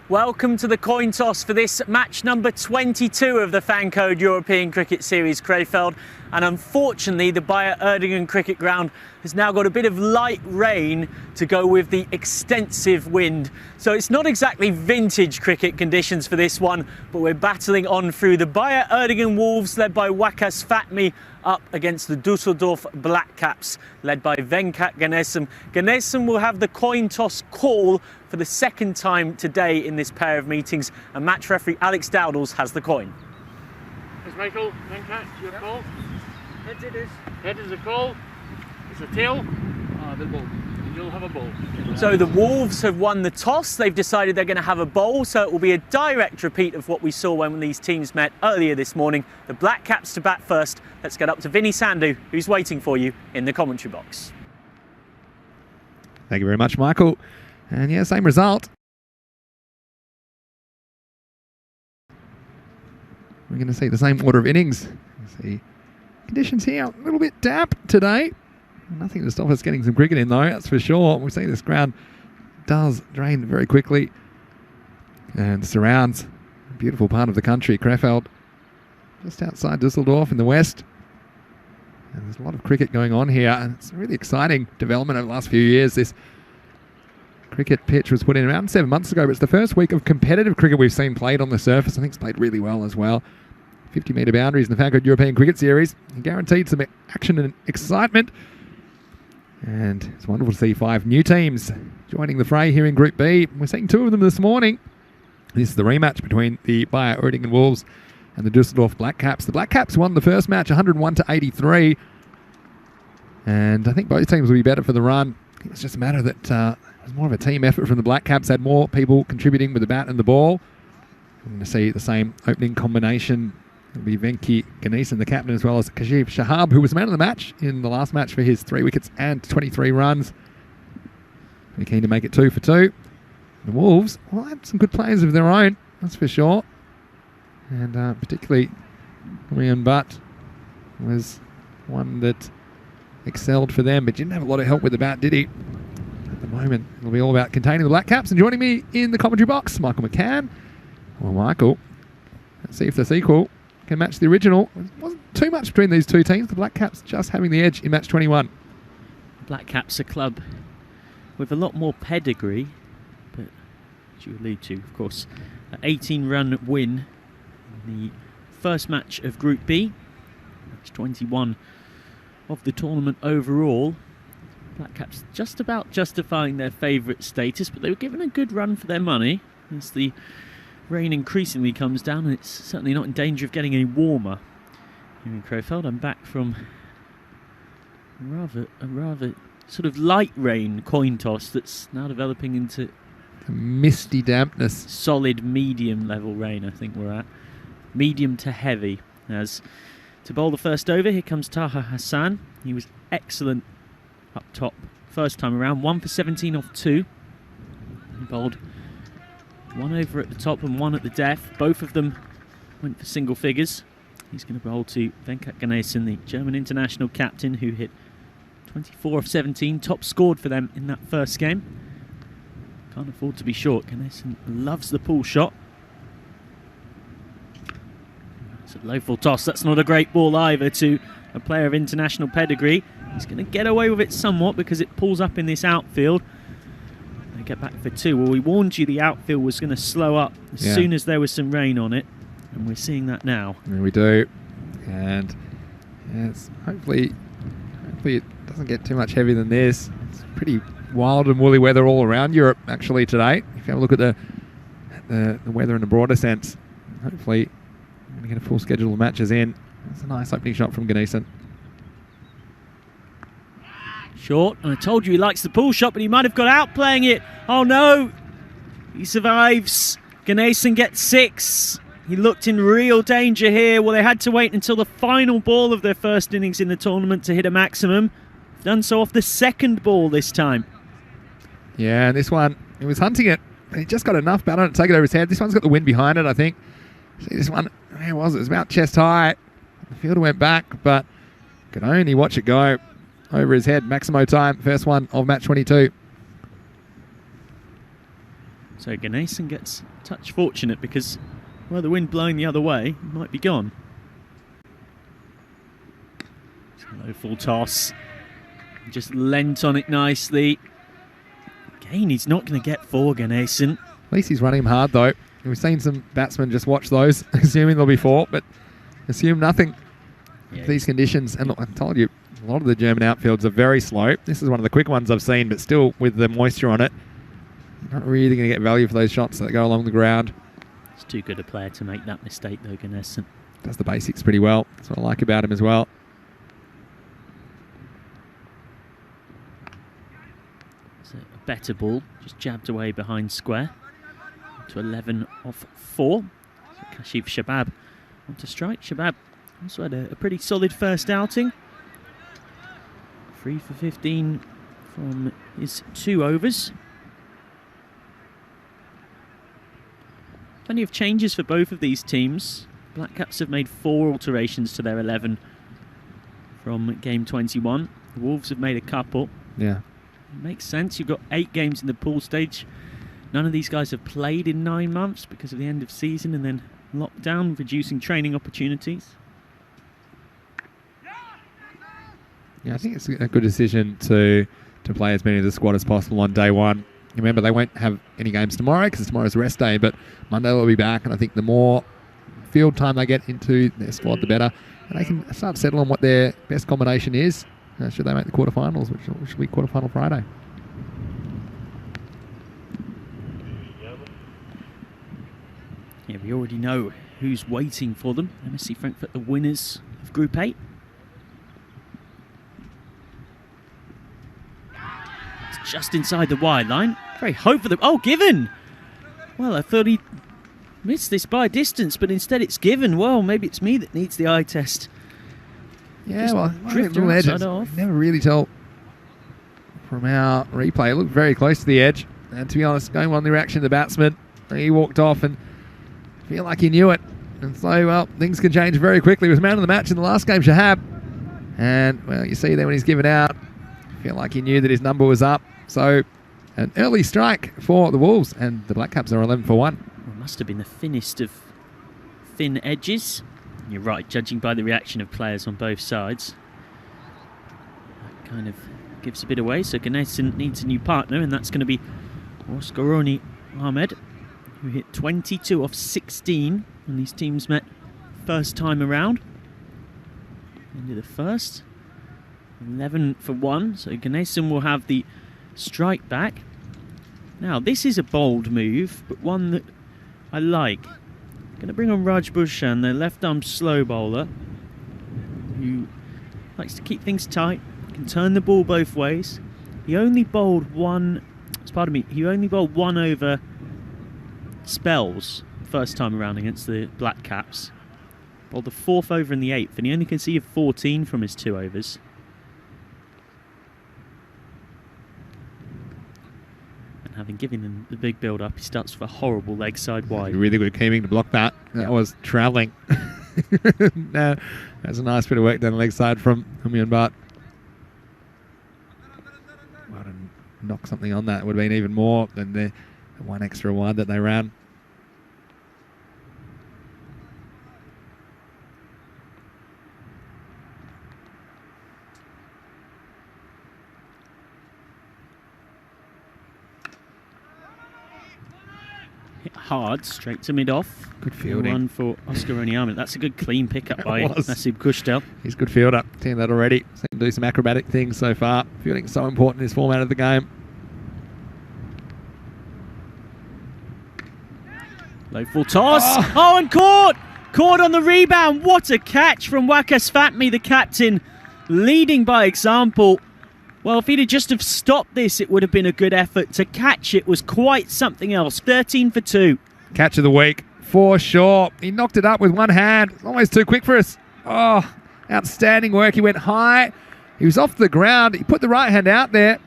Welcome to the coin toss for this match number 22 of the Fan Code European Cricket Series KREFELD. And unfortunately, the Bayer Erdingen cricket ground has now got a bit of light rain to go with the extensive wind. So it's not exactly vintage cricket conditions for this one, but we're battling on through the Bayer Erdingen Wolves, led by Waqas Fatmi, up against the Dusseldorf Black Caps, led by Venkat Ganesam. Ganesam will have the coin toss call for the second time today in this pair of meetings, and match referee Alex Dowdles has the coin. Yes, Michael, Venkat, your call. Heads it is. Head is a call. It's a tail. The ball. And you'll have a ball. So the Wolves have won the toss. They've decided they're going to have a bowl, so it will be a direct repeat of what we saw when these teams met earlier this morning. The Black Caps to bat first. Let's get up to Vinny Sandhu, who's waiting for you in the commentary box. Thank you very much, Michael. And yeah, same result. We're going to see the same order of innings. See conditions here a little bit damp today. Nothing to stop us getting some cricket in though, that's for sure. We see this ground does drain very quickly and surrounds a beautiful part of the country, KREFELD, just outside Dusseldorf in the west. And there's a lot of cricket going on here, and it's a really exciting development over the last few years. This cricket pitch was put in around 7 months ago, but it's the first week of competitive cricket we've seen played on the surface. I think it's played really well as well. 50-metre boundaries in the Fan Code European Cricket Series. Guaranteed some action and excitement. And it's wonderful to see 5 new teams joining the fray here in Group B. We're seeing 2 of them this morning. This is the rematch between the Bayer Erdingen Wolves and the Dusseldorf Black Caps. The Black Caps won the first match 101-83. And I think both teams will be better for the run. It's just a matter that it was more of a team effort from the Black Caps. Had more people contributing with the bat and the ball. We're going to see the same opening combination. It'll be Venky Ganesam, the captain, as well as Kashif Shahab, who was man of the match in the last match for his 3 wickets and 23 runs. We're keen to make it 2 for 2. The Wolves, well, had some good players of their own, that's for sure. And particularly Ryan Butt was one that excelled for them, but didn't have a lot of help with the bat, did he? At the moment, it'll be all about containing the Black Caps. And joining me in the commentary box, Michael McCann. Well, Michael, let's see if the sequel can match the original. It wasn't too much between these two teams. The Black Caps just having the edge in match 21. Black Caps a club with a lot more pedigree, but as you allude to, of course, an 18-run win in the first match of Group B, match 21 of the tournament overall. Black Caps just about justifying their favourite status, but they were given a good run for their money as the rain increasingly comes down, and it's certainly not in danger of getting any warmer here in KREFELD. I'm back from a rather sort of light rain coin toss that's now developing into misty dampness. Solid medium level rain, I think we're at. Medium to heavy. As to bowl the first over, here comes Taha Hassan. He was excellent up top first time around, 1 for 17 off 2. He bowled 1 over at the top and 1 at the death. Both of them went for single figures. He's going to bowl to Venkat Ganesam, the German international captain, who hit 24 of 17, top scored for them in that first game. Can't afford to be short. Ganesan loves the pull shot. It's a low full toss. That's not a great ball either to a player of international pedigree. He's going to get away with it somewhat because it pulls up in this outfield. They get back for 2. Well, we warned you the outfield was going to slow up as soon as there was some rain on it. And we're seeing that now. There we do. And yes, hopefully it doesn't get too much heavier than this. It's pretty wild and woolly weather all around Europe actually today. If you have a look at the weather in a broader sense, hopefully we're going to get a full schedule of matches in. That's a nice opening shot from Ganesan. Short, and I told you he likes the pull shot, but he might have got out playing it. Oh no! He survives. Ganesan gets 6. He looked in real danger here. Well, they had to wait until the final ball of their first innings in the tournament to hit a maximum. Done so off the second ball this time. Yeah, and this one, he was hunting it. He just got enough batter to take it over his head. This one's got the wind behind it, I think. See, this one, where was it? It was about chest high. The fielder went back, but could only watch it go over his head. Maximo time, first one of match 22. So Ganesan gets a touch fortunate because, well, the wind blowing the other way, he might be gone. Low full toss. Just lent on it nicely. Again, he's not going to get 4, Ganesan. At least he's running him hard, though. We've seen some batsmen just watch those, assuming there'll be 4, but assume nothing. Yeah. These conditions. And look, I told you, a lot of the German outfields are very slow. This is one of the quick ones I've seen, but still with the moisture on it, you're not really going to get value for those shots that go along the ground. It's too good a player to make that mistake, though, Ganesan. Does the basics pretty well. That's what I like about him as well. It's a better ball, just jabbed away behind square. To 11 off 4. So Kashif Shabab on to strike. Shabab also had a pretty solid first outing. 3 for 15 from his 2 overs. Plenty of changes for both of these teams. Black Caps have made 4 alterations to their 11 from game 21. The Wolves have made a couple. Yeah. It makes sense. You've got 8 games in the pool stage. None of these guys have played in 9 months because of the end of season and then lockdown, reducing training opportunities. Yeah, I think it's a good decision to play as many of the squad as possible on day one. Remember, they won't have any games tomorrow because tomorrow's rest day, but Monday they'll be back, and I think the more field time they get into their squad, the better. And they can start to settle on what their best combination is should they make the quarterfinals, which will be quarterfinal Friday. Yeah, we already know who's waiting for them. MSC Frankfurt, the winners of Group 8. It's just inside the wide line. Very hope for them. Oh, Given! Well, I thought he missed this by distance, but instead it's Given. Well, maybe it's me that needs the eye test. Yeah, Just well, drifting little edges. off. Never really tell from our replay. It looked very close to the edge. And to be honest, going on the reaction of the batsman, he walked off and feel like he knew it. And so, well, things can change very quickly. He was man of the match in the last game, Shahab. And, well, you see there when he's given out, feel like he knew that his number was up. So, an early strike for the Wolves. And the Black Caps are 11 for 1. Well, it must have been the thinnest of thin edges. You're right, judging by the reaction of players on both sides. That kind of gives a bit away. So Ganesan needs a new partner, and that's going to be Oscaroni Ahmed, who hit 22 off 16 when these teams met first time around. Into the first. 11 for 1. So Ganesan will have the strike back. Now, this is a bold move, but one that I like. Going to bring on Raj Bhushan, their left-arm slow bowler, who likes to keep things tight, can turn the ball both ways. He only bowled one over spells first time around against the Black Caps. Bowled the 4th over in the 8th, and he only conceded 14 from his 2 overs. Having given him the big build-up, he starts with a horrible leg side wide. Really good keeping to block that. That was travelling. No, that's a nice bit of work down the leg side from Humyan Bhatt. What a knock something on that, it would have been even more than the one extra wide that they ran. Hit hard, straight to mid-off. Good fielding. One for Oscar Onyama. That's a good clean pickup by Nasib Kushtel. He's a good fielder. Seen that already. Seen him do some acrobatic things so far. Fielding so important in this format of the game. Low full toss. Oh, and caught! Caught on the rebound. What a catch from Wakas Fatmi, the captain, leading by example. Well, if he'd have just have stopped this, it would have been a good effort. To catch it was quite something else. 13 for 2. Catch of the week, for sure. He knocked it up with one hand. Almost too quick for us. Oh, outstanding work. He went high. He was off the ground. He put the right hand out there.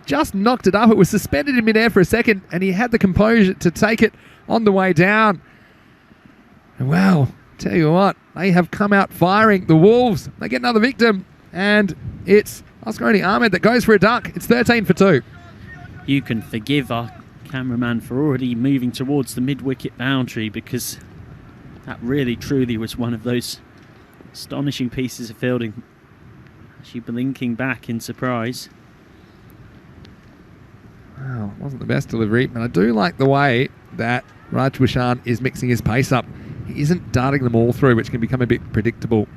Just knocked it up. It was suspended in midair for a second, and he had the composure to take it on the way down. And well, tell you what, they have come out firing. The Wolves, they get another victim, and it's Oscaroni Ahmed that goes for a duck. It's 13 for 2. You can forgive our cameraman for already moving towards the mid-wicket boundary, because that really truly was one of those astonishing pieces of fielding. Actually blinking back in surprise. Wow, wasn't the best delivery, but I do like the way that Raj Bhushan is mixing his pace up. He isn't darting them all through, which can become a bit predictable.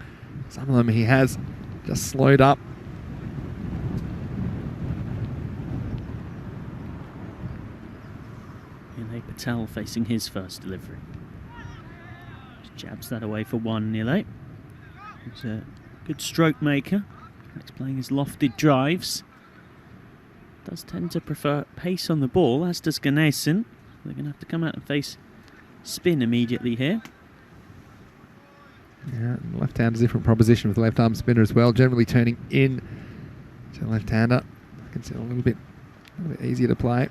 Some of them he has just slowed up. Nile Patel facing his first delivery. Just jabs that away for one, Nile. He's a good stroke maker. He's playing his lofted drives. Does tend to prefer pace on the ball, as does Ganesan. They're going to have to come out and face spin immediately here. Yeah, left hand is a different proposition with the left arm spinner as well. Generally turning in to the left hander. Makes it a little bit easier to play.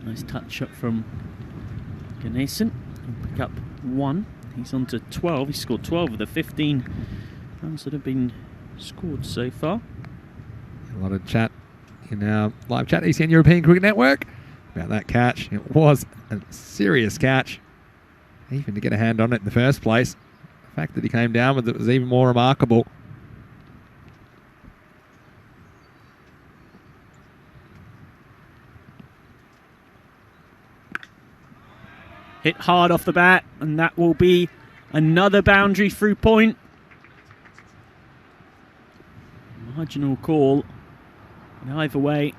Nice touch up from Ganesan. He'll pick up 1. He's on to 12. He scored 12 of the 15 runs that have been scored so far. A lot of chat in our live chat, ECN European Cricket Network, about that catch. It was a serious catch. Even to get a hand on it in the first place. The fact that he came down with it was even more remarkable. Hit hard off the bat, and that will be another boundary through point. Marginal call. And either way,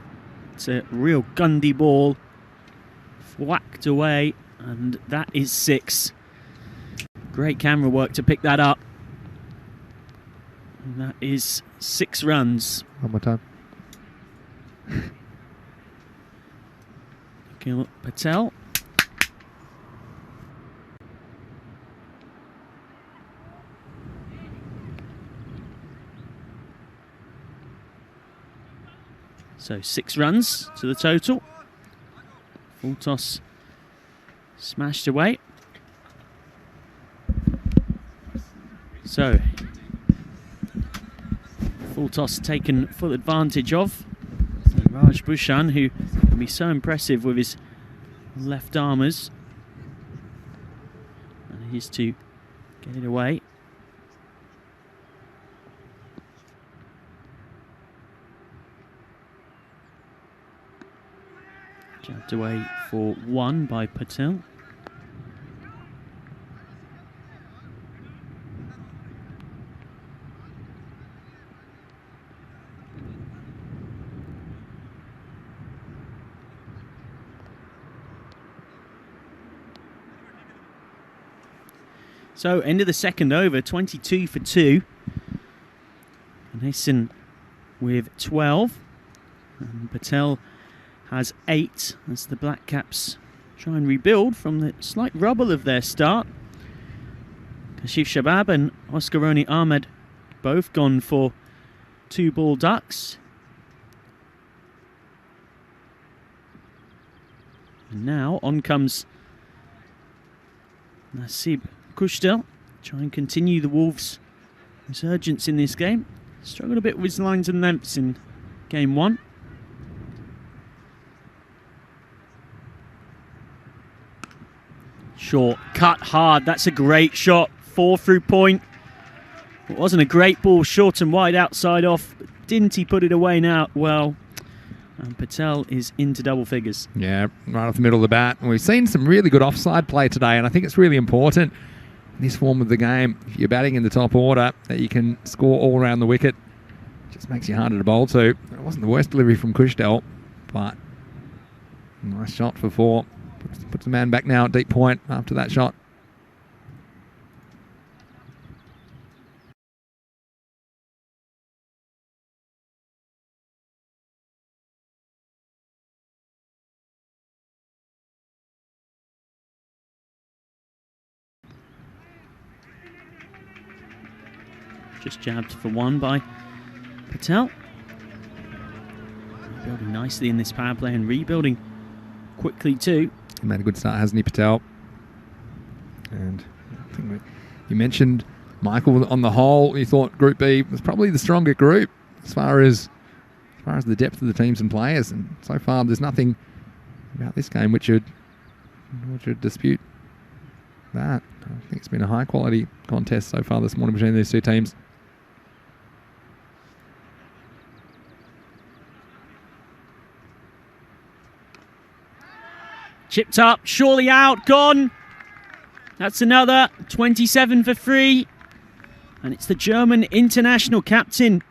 it's a real Gundy ball. Whacked away, and that is 6. Great camera work to pick that up. And that is 6 runs. One more time. Nikhil Patel. So 6 runs to the total. Full toss smashed away. So full toss taken full advantage of. So Raj Bhushan, who can be so impressive with his left armers, manages to get it away. Jabbed away for 1 by Patel. So, end of the second over, 22 for 2. Ganesan with 12. And Patel has 8 as the Black Caps try and rebuild from the slight rubble of their start. Kashif Shabab and Oscaroni Ahmed both gone for 2 ball ducks. And now on comes Nasib Kushtel, try and continue the Wolves' resurgence in this game. Struggled a bit with his lines and lengths in game 1. Short, cut hard. That's a great shot. 4 through point. It wasn't a great ball, short and wide outside off. But didn't he put it away now? Well, and Patel is into double figures. Yeah, right off the middle of the bat. And we've seen some really good offside play today, and I think it's really important in this form of the game, if you're batting in the top order, that you can score all around the wicket. It just makes you harder to bowl to. It wasn't the worst delivery from Kushdel, but nice shot for 4. Puts the man back now at deep point after that shot. Just jabbed for 1 by Patel. Rebuilding nicely in this power play and rebuilding quickly too. He made a good start, hasn't he, Patel? And I think you mentioned Michael on the whole. You thought Group B was probably the stronger group as far as the depth of the teams and players. And so far, there's nothing about this game which would dispute that. I think it's been a high quality contest so far this morning between these two teams. Chipped up, surely out, gone. That's another 27 for 3. And it's the German international captain,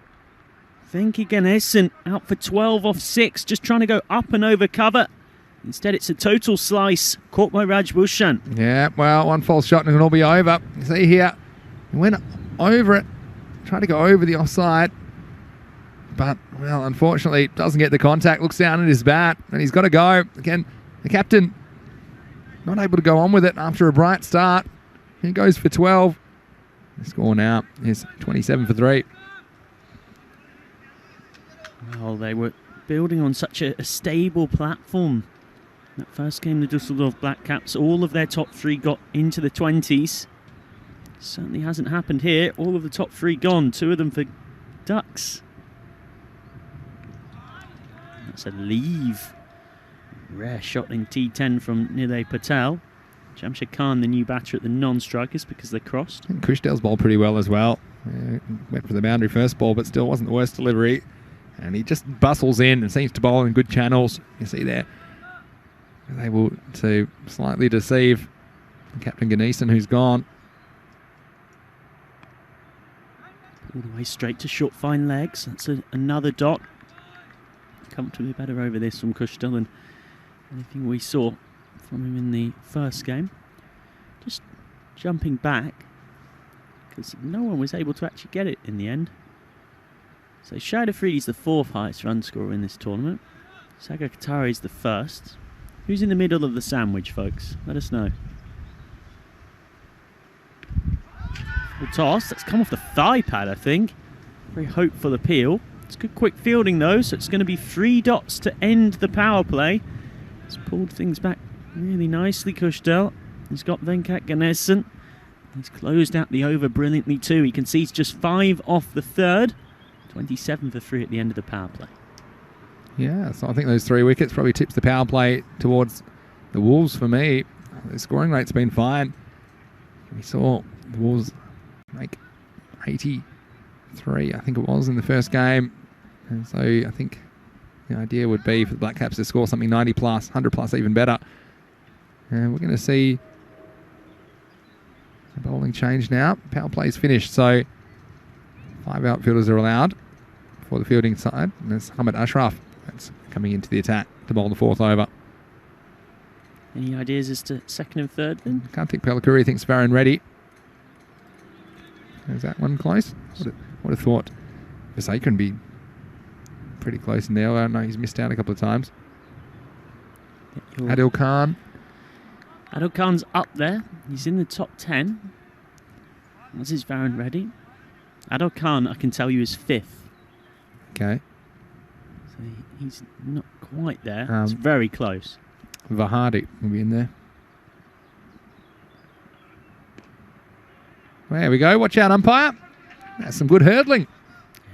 Vincy Ganessen, out for 12 off 6, just trying to go up and over cover. Instead, it's a total slice, caught by Rajbhushan. Yeah, well, one false shot and it'll all be over. You see here, he went over it, tried to go over the offside. But, well, unfortunately, doesn't get the contact, looks down at his bat, and he's got to go. Again, the captain not able to go on with it after a bright start. He goes for 12. The score now is 27 for 3. Well, they were building on such a stable platform. That first game, the Dusseldorf Black Caps, all of their top 3 got into the 20s. Certainly hasn't happened here. All of the top 3 gone. 2 of them for Ducks. That's a leave. Rare shot in T10 from Nidhe Patel. Jamshid Khan, the new batter at the non-strikers because they crossed. And Kushdell's bowled pretty well as well. Went for the boundary first ball, but still wasn't the worst delivery. And he just bustles in and seems to bowl in good channels. You see there, able to slightly deceive Captain Ganessen, who's gone. All the way straight to short fine legs. That's another dot. Comfortably better over this from Kushdell than anything we saw from him in the first game. Just jumping back because no one was able to actually get it in the end. So Shahid Afridi's the 4th highest run scorer in this tournament. Sagar Qatari is the 1st. Who's in the middle of the sandwich, folks? Let us know. Full toss. That's come off the thigh pad, I think. Very hopeful appeal. It's good quick fielding though, so it's going to be 3 dots to end the power play. He's pulled things back really nicely, Kushdell. He's got Venkat Ganessen. He's closed out the over brilliantly too. He concedes just 5 off the 3rd. 27 for 3 at the end of the power play. Yeah, so I think those 3 wickets probably tips the power play towards the Wolves for me. The scoring rate's been fine. We saw the Wolves make 83, I think it was, in the first game. And so I think the idea would be for the Black Caps to score something 90 plus, 100 plus, even better. And we're going to see the bowling change now. Power play's finished, so 5 outfielders are allowed for the fielding side. And there's Hamid Ashraf that's coming into the attack to bowl the 4th over. Any ideas as to 2nd and 3rd then? Can't think Pelakuri thinks Varun ready. Is that one close? Would have thought Visay can be pretty close in there. I don't know, he's missed out a couple of times. Adil Khan. Adil Khan's up there. He's in the top 10. As is Varun Reddy. Adil Khan, I can tell you, is 5th. Okay. So he's not quite there. It's very close. Vahadi will be in there. There we go. Watch out, umpire. That's some good hurdling.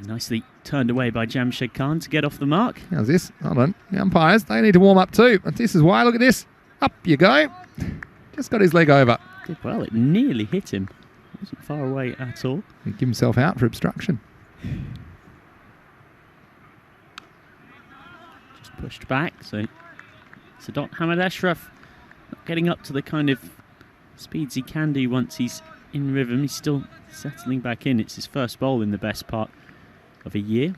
Nicely turned away by Jamshed Khan to get off the mark. How's this? Hold on. The umpires, they need to warm up too. And this is why. Look at this. Up you go. Just got his leg over. Did well. It nearly hit him. Wasn't far away at all. He give himself out for obstruction. Just pushed back. So Sadot Hamad Ashraf not getting up to the kind of speeds he can do once he's in rhythm. He's still settling back in. It's his first bowl in the best part of a year.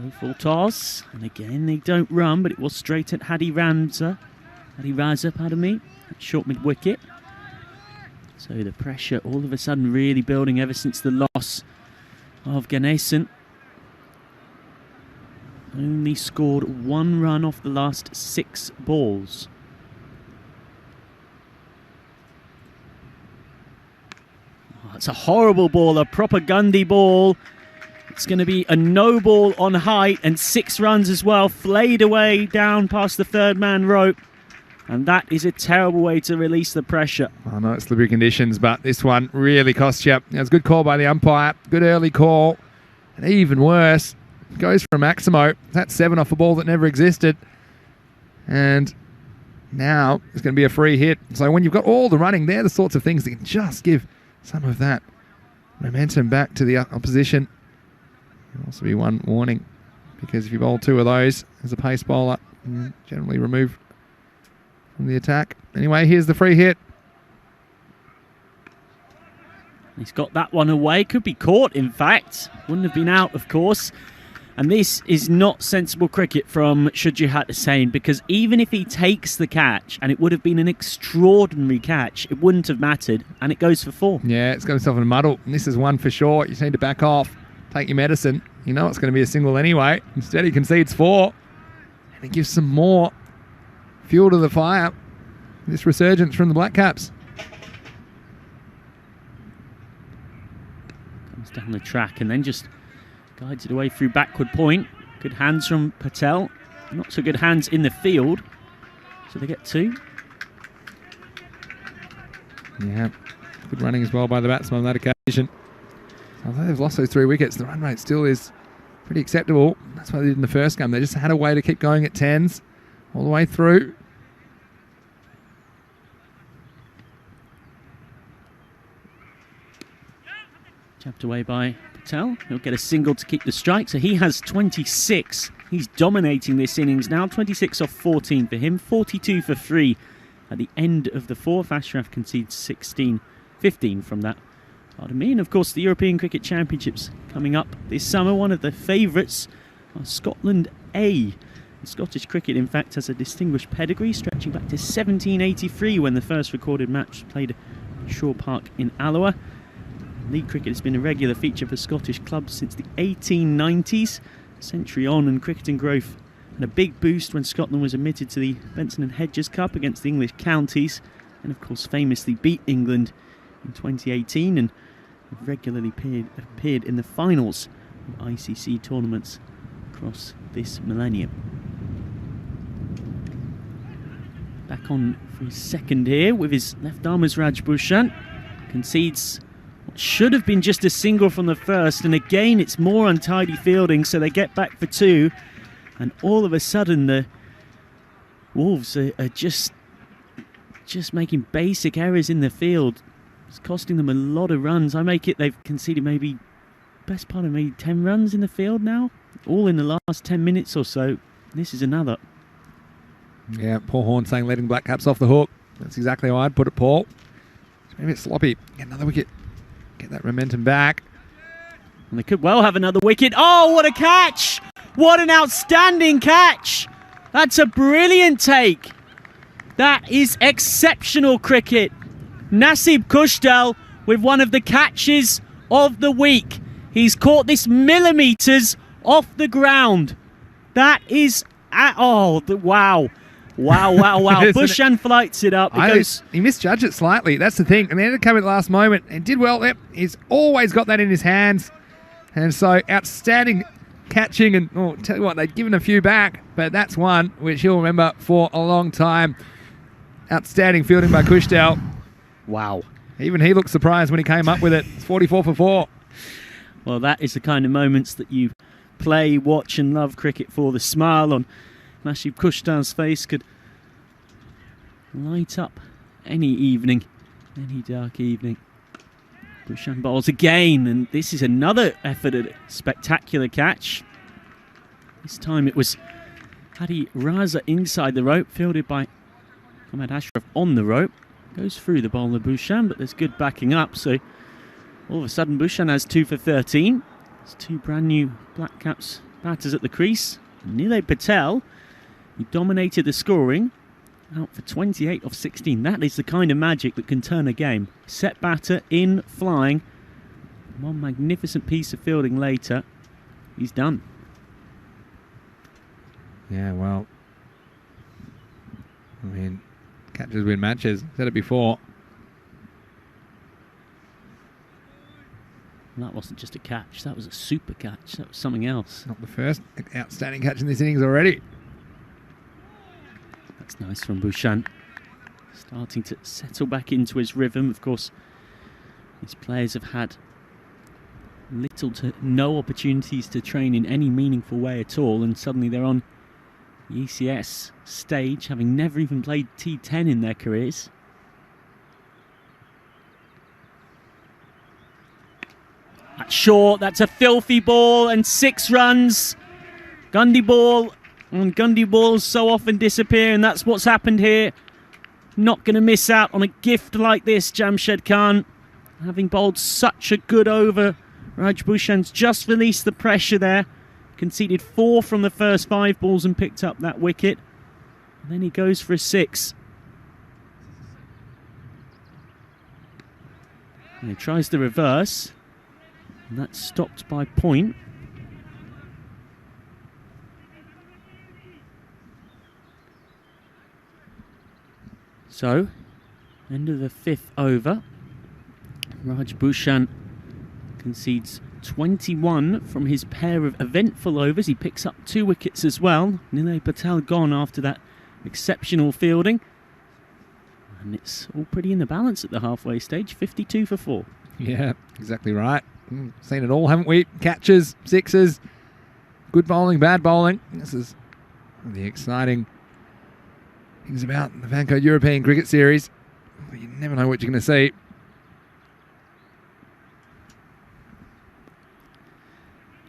Low full toss, and again they don't run, but it was straight at Hadi Raza, pardon me, at short mid wicket. So the pressure all of a sudden really building ever since the loss of Ganesan. Only scored 1 run off the last 6 balls. Oh, it's a horrible ball, a proper Gandhi ball. It's going to be a no ball on height and 6 runs as well, flayed away down past the third man rope. And that is a terrible way to release the pressure. I know it's slippery conditions, but this one really cost you. It was a good call by the umpire, good early call. And even worse, goes for a Maximo. That's 7 off a ball that never existed. And now it's going to be a free hit. So when you've got all the running, they're the sorts of things that can just give some of that momentum back to the opposition. There'll also be one warning, because if you bowl 2 of those as a pace bowler, you're generally removed from the attack. Anyway, here's the free hit. He's got that one away. Could be caught, in fact. Wouldn't have been out, of course. And this is not sensible cricket from Shujahat Hussain, because even if he takes the catch, and it would have been an extraordinary catch, it wouldn't have mattered, and it goes for 4. Yeah, it's got himself in a muddle. And this is one for sure. You just need to back off. Take your medicine. You know it's going to be a single anyway. Instead, he concedes 4. And it gives some more fuel to the fire. This resurgence from the Black Caps. Comes down the track and then just guides it away through backward point. Good hands from Patel. Not so good hands in the field. So they get 2. Yeah, good running as well by the batsman on that occasion. Although they've lost those 3 wickets, the run rate still is pretty acceptable. That's what they did in the first game. They just had a way to keep going at 10s all the way through. Tapped away by Patel. He'll get a single to keep the strike. So he has 26. He's dominating this innings now. 26 off 14 for him. 42 for 3 at the end of the 4th. Ashraf concedes 15 from that. Pardon me. And of course the European Cricket Championships coming up this summer. One of the favourites are Scotland A. Scottish cricket, in fact, has a distinguished pedigree stretching back to 1783 when the first recorded match was played at Shaw Park in Alloa. League cricket has been a regular feature for Scottish clubs since the 1890s. A century on, and cricketing growth had a big boost when Scotland was admitted to the Benson and Hedges Cup against the English counties, and of course famously beat England in 2018 and have regularly appeared in the finals of ICC tournaments across this millennium. Back on for his second here with his left arm as Raj Bhushan. Concedes what should have been just a single from the first, and again it's more untidy fielding, so they get back for 2, and all of a sudden the Wolves are just making basic errors in the field. It's costing them a lot of runs. I make it they've conceded maybe best part of maybe 10 runs in the field now, all in the last 10 minutes or so. This is another. Yeah, Paul Horn saying letting Black Caps off the hook. That's exactly how I'd put it, Paul. It's maybe a bit sloppy. Get another wicket. Get that momentum back. And they could well have another wicket. Oh, what a catch! What an outstanding catch! That's a brilliant take. That is exceptional cricket. Nasib Kushdal with one of the catches of the week. He's caught this millimetres off the ground. That is... wow. Wow. Bhushan flights it up. He misjudged it slightly. That's the thing. And then it came at the last moment and did well. Yep, he's always got that in his hands. And so outstanding catching. And tell you what, they'd given a few back, but that's one which he'll remember for a long time. Outstanding fielding by Kushtel. Wow. Even he looked surprised when he came up with it. It's 44 for 4. Well, that is the kind of moments that you play, watch and love cricket for. The smile on Nashib Kushtel's face could light up any evening, any dark evening. Bhushan bowls again, and this is another effort at a spectacular catch. This time it was Hadi Raza inside the rope, fielded by Ahmed Ashraf on the rope. Goes through the bowler Bhushan, but there's good backing up, so all of a sudden Bhushan has 2 for 13. There's 2 brand new Black Caps batters at the crease. Nilay Patel, who dominated the scoring, out for 28 of 16. That is the kind of magic that can turn a game. Set batter in, flying. One magnificent piece of fielding later, he's done. Yeah, well, I mean, catches win matches. Said it before. And that wasn't just a catch, that was a super catch. That was something else. Not the first outstanding catch in this innings already. That's nice from Bhushan. Starting to settle back into his rhythm. Of course, these players have had little to no opportunities to train in any meaningful way at all, and suddenly they're on the ECS stage, having never even played T10 in their careers. That's short, that's a filthy ball, and 6 runs. Gundy ball, and Gundy balls so often disappear, and that's what's happened here. Not going to miss out on a gift like this, Jamshed Khan. Having bowled such a good over, Raj Bhushan's just released the pressure there. Conceded 4 from the first 5 balls and picked up that wicket. And then he goes for a 6. And he tries the reverse. And that's stopped by point. So, end of the 5th over. Raj Bhushan concedes 21 from his pair of eventful overs. He picks up 2 wickets as well. Nilay Patel gone after that exceptional fielding. And it's all pretty in the balance at the halfway stage. 52 for 4. Yeah, exactly right. Seen it all, haven't we? Catches, sixes, good bowling, bad bowling. This is the exciting things about the Vancode European Cricket Series. You never know what you're going to see.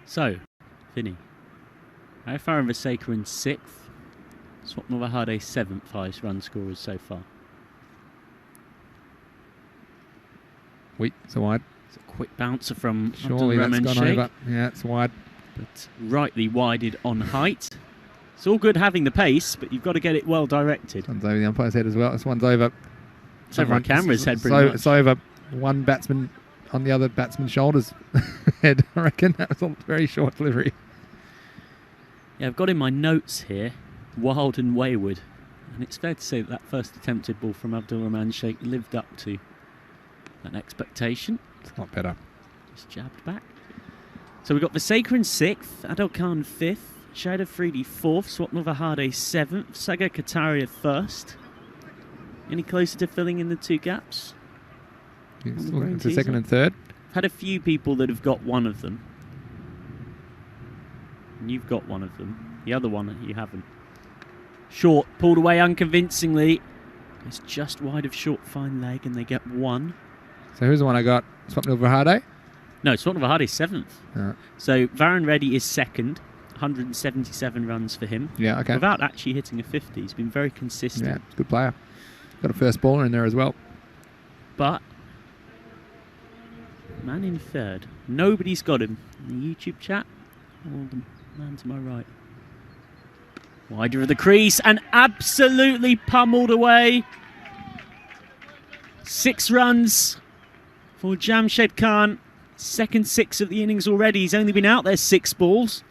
So, Vinny, Arifara Vasekar in 6th, Swapnil Vahade 7th, highest run scorers so far. Wait, so wide. It's a quick bouncer from Surely that's Abdul gone Rahman Sheikh, over. Yeah, it's wide. but rightly wided on height. It's all good having the pace, but you've got to get it well directed. One's over the umpire's head as well. This one's over. It's over our camera's head pretty much. It's over one batsman on the other batsman's shoulders head, I reckon. That was a very short delivery. Yeah, I've got in my notes here, wild and wayward. And it's fair to say that first attempted ball from Abdul Rahman Sheikh lived up to that expectation. It's a lot better. Just jabbed back. So we've got Vasekar in 6th, Adil Khan 5th, Shahid Afridi 4th, Swapnil Vahade 7th, Sagar Kataria 1st. Any closer to filling in the 2 gaps? It's the second and third. Had a few people that have got one of them. And you've got one of them. The other one you haven't. Short, pulled away unconvincingly. It's just wide of short fine leg and they get 1. So who's the one I got? Swapnil Vahade? No, Swapnil Vahade 7th. Yeah. So Varun Reddy is 2nd. 177 runs for him. Yeah, okay. Without actually hitting a 50. He's been very consistent. Yeah, good player. Got a first baller in there as well. But man in 3rd. Nobody's got him. In the YouTube chat, or the man to my right. Wider of the crease and absolutely pummeled away. 6 runs for Jamshed Khan. Second 6 of the innings already. He's only been out there 6 balls.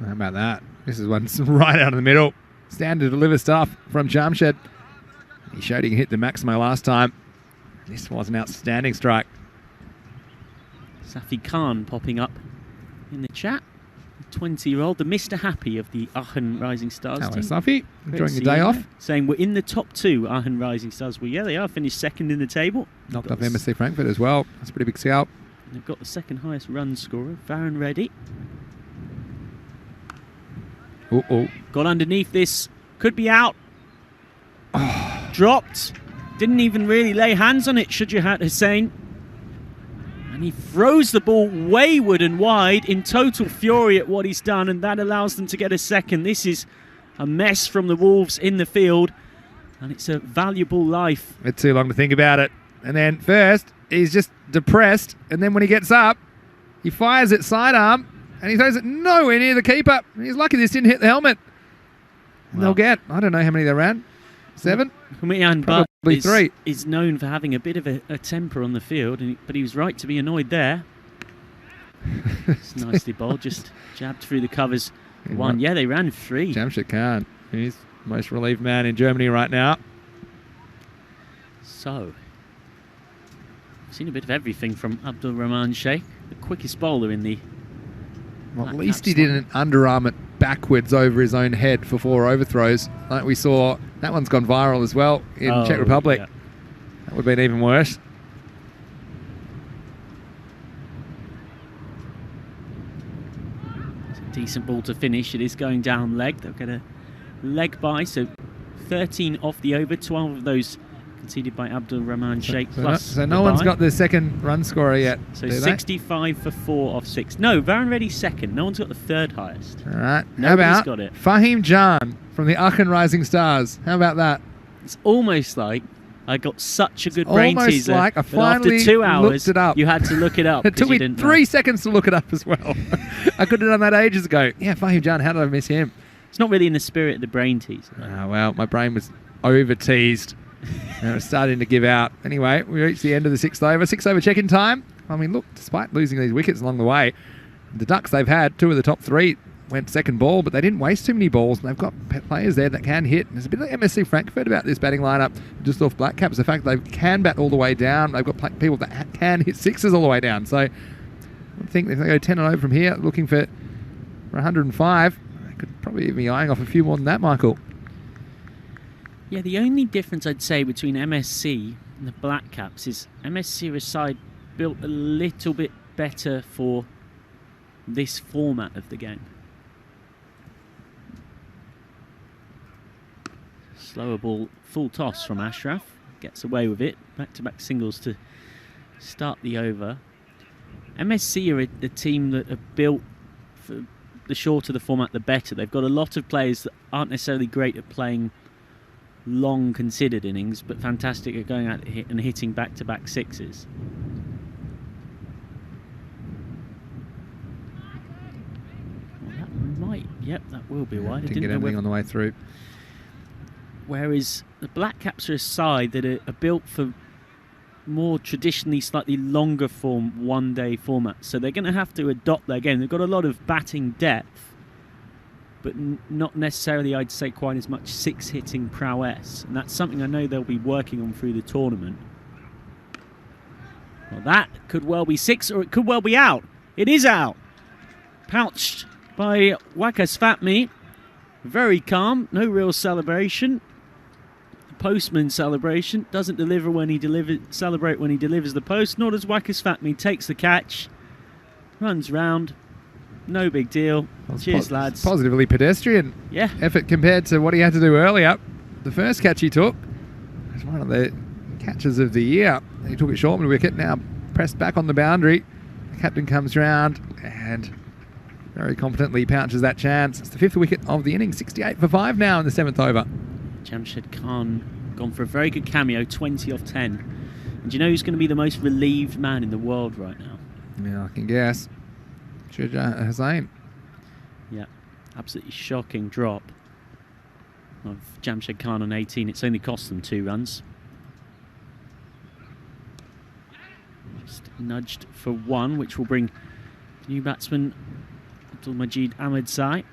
How about that? This is one right out of the middle. Stand to deliver stuff from Jamshed. He showed he can hit the Maximo last time. This was an outstanding strike. Safi Khan popping up in the chat. 20-year-old, the Mr. Happy of the Aachen Rising Stars Hello, team. Sophie. Enjoying your See day you off. there. Saying we're in the top 2 Aachen Rising Stars. Well, yeah, they are. Finished second in the table. Knocked off MSC Frankfurt as well. That's a pretty big scalp. They've got the second highest run scorer, Varun Reddy. Oh. Got underneath this. Could be out. Dropped. Didn't even really lay hands on it, Shujahat Hussain. And he throws the ball wayward and wide in total fury at what he's done, and that allows them to get a second. This is a mess from the Wolves in the field, and it's a valuable life. It's too long to think about it. And then first, he's just depressed, and then when he gets up, he fires it sidearm, and he throws it nowhere near the keeper. He's lucky this didn't hit the helmet. And they'll get, I don't know how many they ran. 7? Probably 3. Is known for having a bit of a temper on the field, but he was right to be annoyed there. It's nicely bowled, just jabbed through the covers. 1. Yeah, they ran 3. Jamshid Khan, he's the most relieved man in Germany right now. So, I've seen a bit of everything from Abdul Rahman Sheikh, the quickest bowler in the... Well, at least he didn't underarm it backwards over his own head for 4 overthrows. Like we saw, that one's gone viral as well in Czech Republic. Yeah. That would have been even worse. It's a decent ball to finish. It is going down leg. They'll get a leg by, so 13 off the over, 12 of those conceded by Abdul Rahman Sheikh. So no one's got the second run scorer yet. So 65 for 4 off 6. No, Varun Reddy's second. No one's got the third highest. All right. Nobody's How about got it. Fahim Jan from the Aachen Rising Stars? How about that? It's almost like I got such a good brain almost teaser. like I that finally after 2 hours, looked it up. you had to look it up. It took me you didn't 3 know. seconds to look it up as well. I could have done that ages ago. Yeah, Fahim Jan, how did I miss him? It's not really in the spirit of the brain teaser. Oh, well, my brain was over-teased. And it was starting to give out. Anyway, we reached the end of the 6th over. 6th over check-in time. I mean, look, despite losing these wickets along the way, the Ducks they've had, 2 of the top 3 went second ball, but they didn't waste too many balls. They've got players there that can hit. And there's a bit of MSC Frankfurt about this batting lineup. Dusseldorf Black Caps, the fact they can bat all the way down. They've got people that can hit 6s all the way down. So I think if they go 10 and over from here, looking for 105, they could probably be eyeing off a few more than that, Michael. Yeah, the only difference I'd say between MSC and the Black Caps is MSC are a side built a little bit better for this format of the game. Slower ball, full toss from Ashraf. Gets away with it. Back-to-back singles to start the over. MSC are a team that are built for the shorter the format, the better. They've got a lot of players that aren't necessarily great at playing long considered innings, but fantastic at going out and hitting back-to-back 6s. Well, that might, yep, that will be wide. Didn't get anything on the way through. Whereas the Black Caps are a side that are built for more traditionally slightly longer form one-day formats, so they're going to have to adopt their game. They've got a lot of batting depth, but not necessarily, I'd say, quite as much 6-hitting prowess. And that's something I know they'll be working on through the tournament. Well, that could well be 6, or it could well be out. It is out. Pouched by Wakas Fatmi. Very calm, no real celebration. The postman celebration. Doesn't deliver when he celebrate when he delivers the post, nor does Wakas Fatmi. Takes the catch, runs round. No big deal. Cheers, lads. Positively pedestrian effort compared to what he had to do earlier. The first catch he took was one of the catches of the year. He took it short mid wicket, now pressed back on the boundary. The captain comes round and very competently pouches that chance. It's the 5th wicket of the innings, 68 for 5 now in the 7th over. Jamshid Khan gone for a very good cameo, 20 off 10. And do you know who's going to be the most relieved man in the world right now? Yeah, I can guess. Shujahat Hussain. Yeah, absolutely shocking drop of Jamshid Khan on 18. It's only cost them 2 runs. Just nudged for 1, which will bring the new batsman Abdul Majid Ahmedzai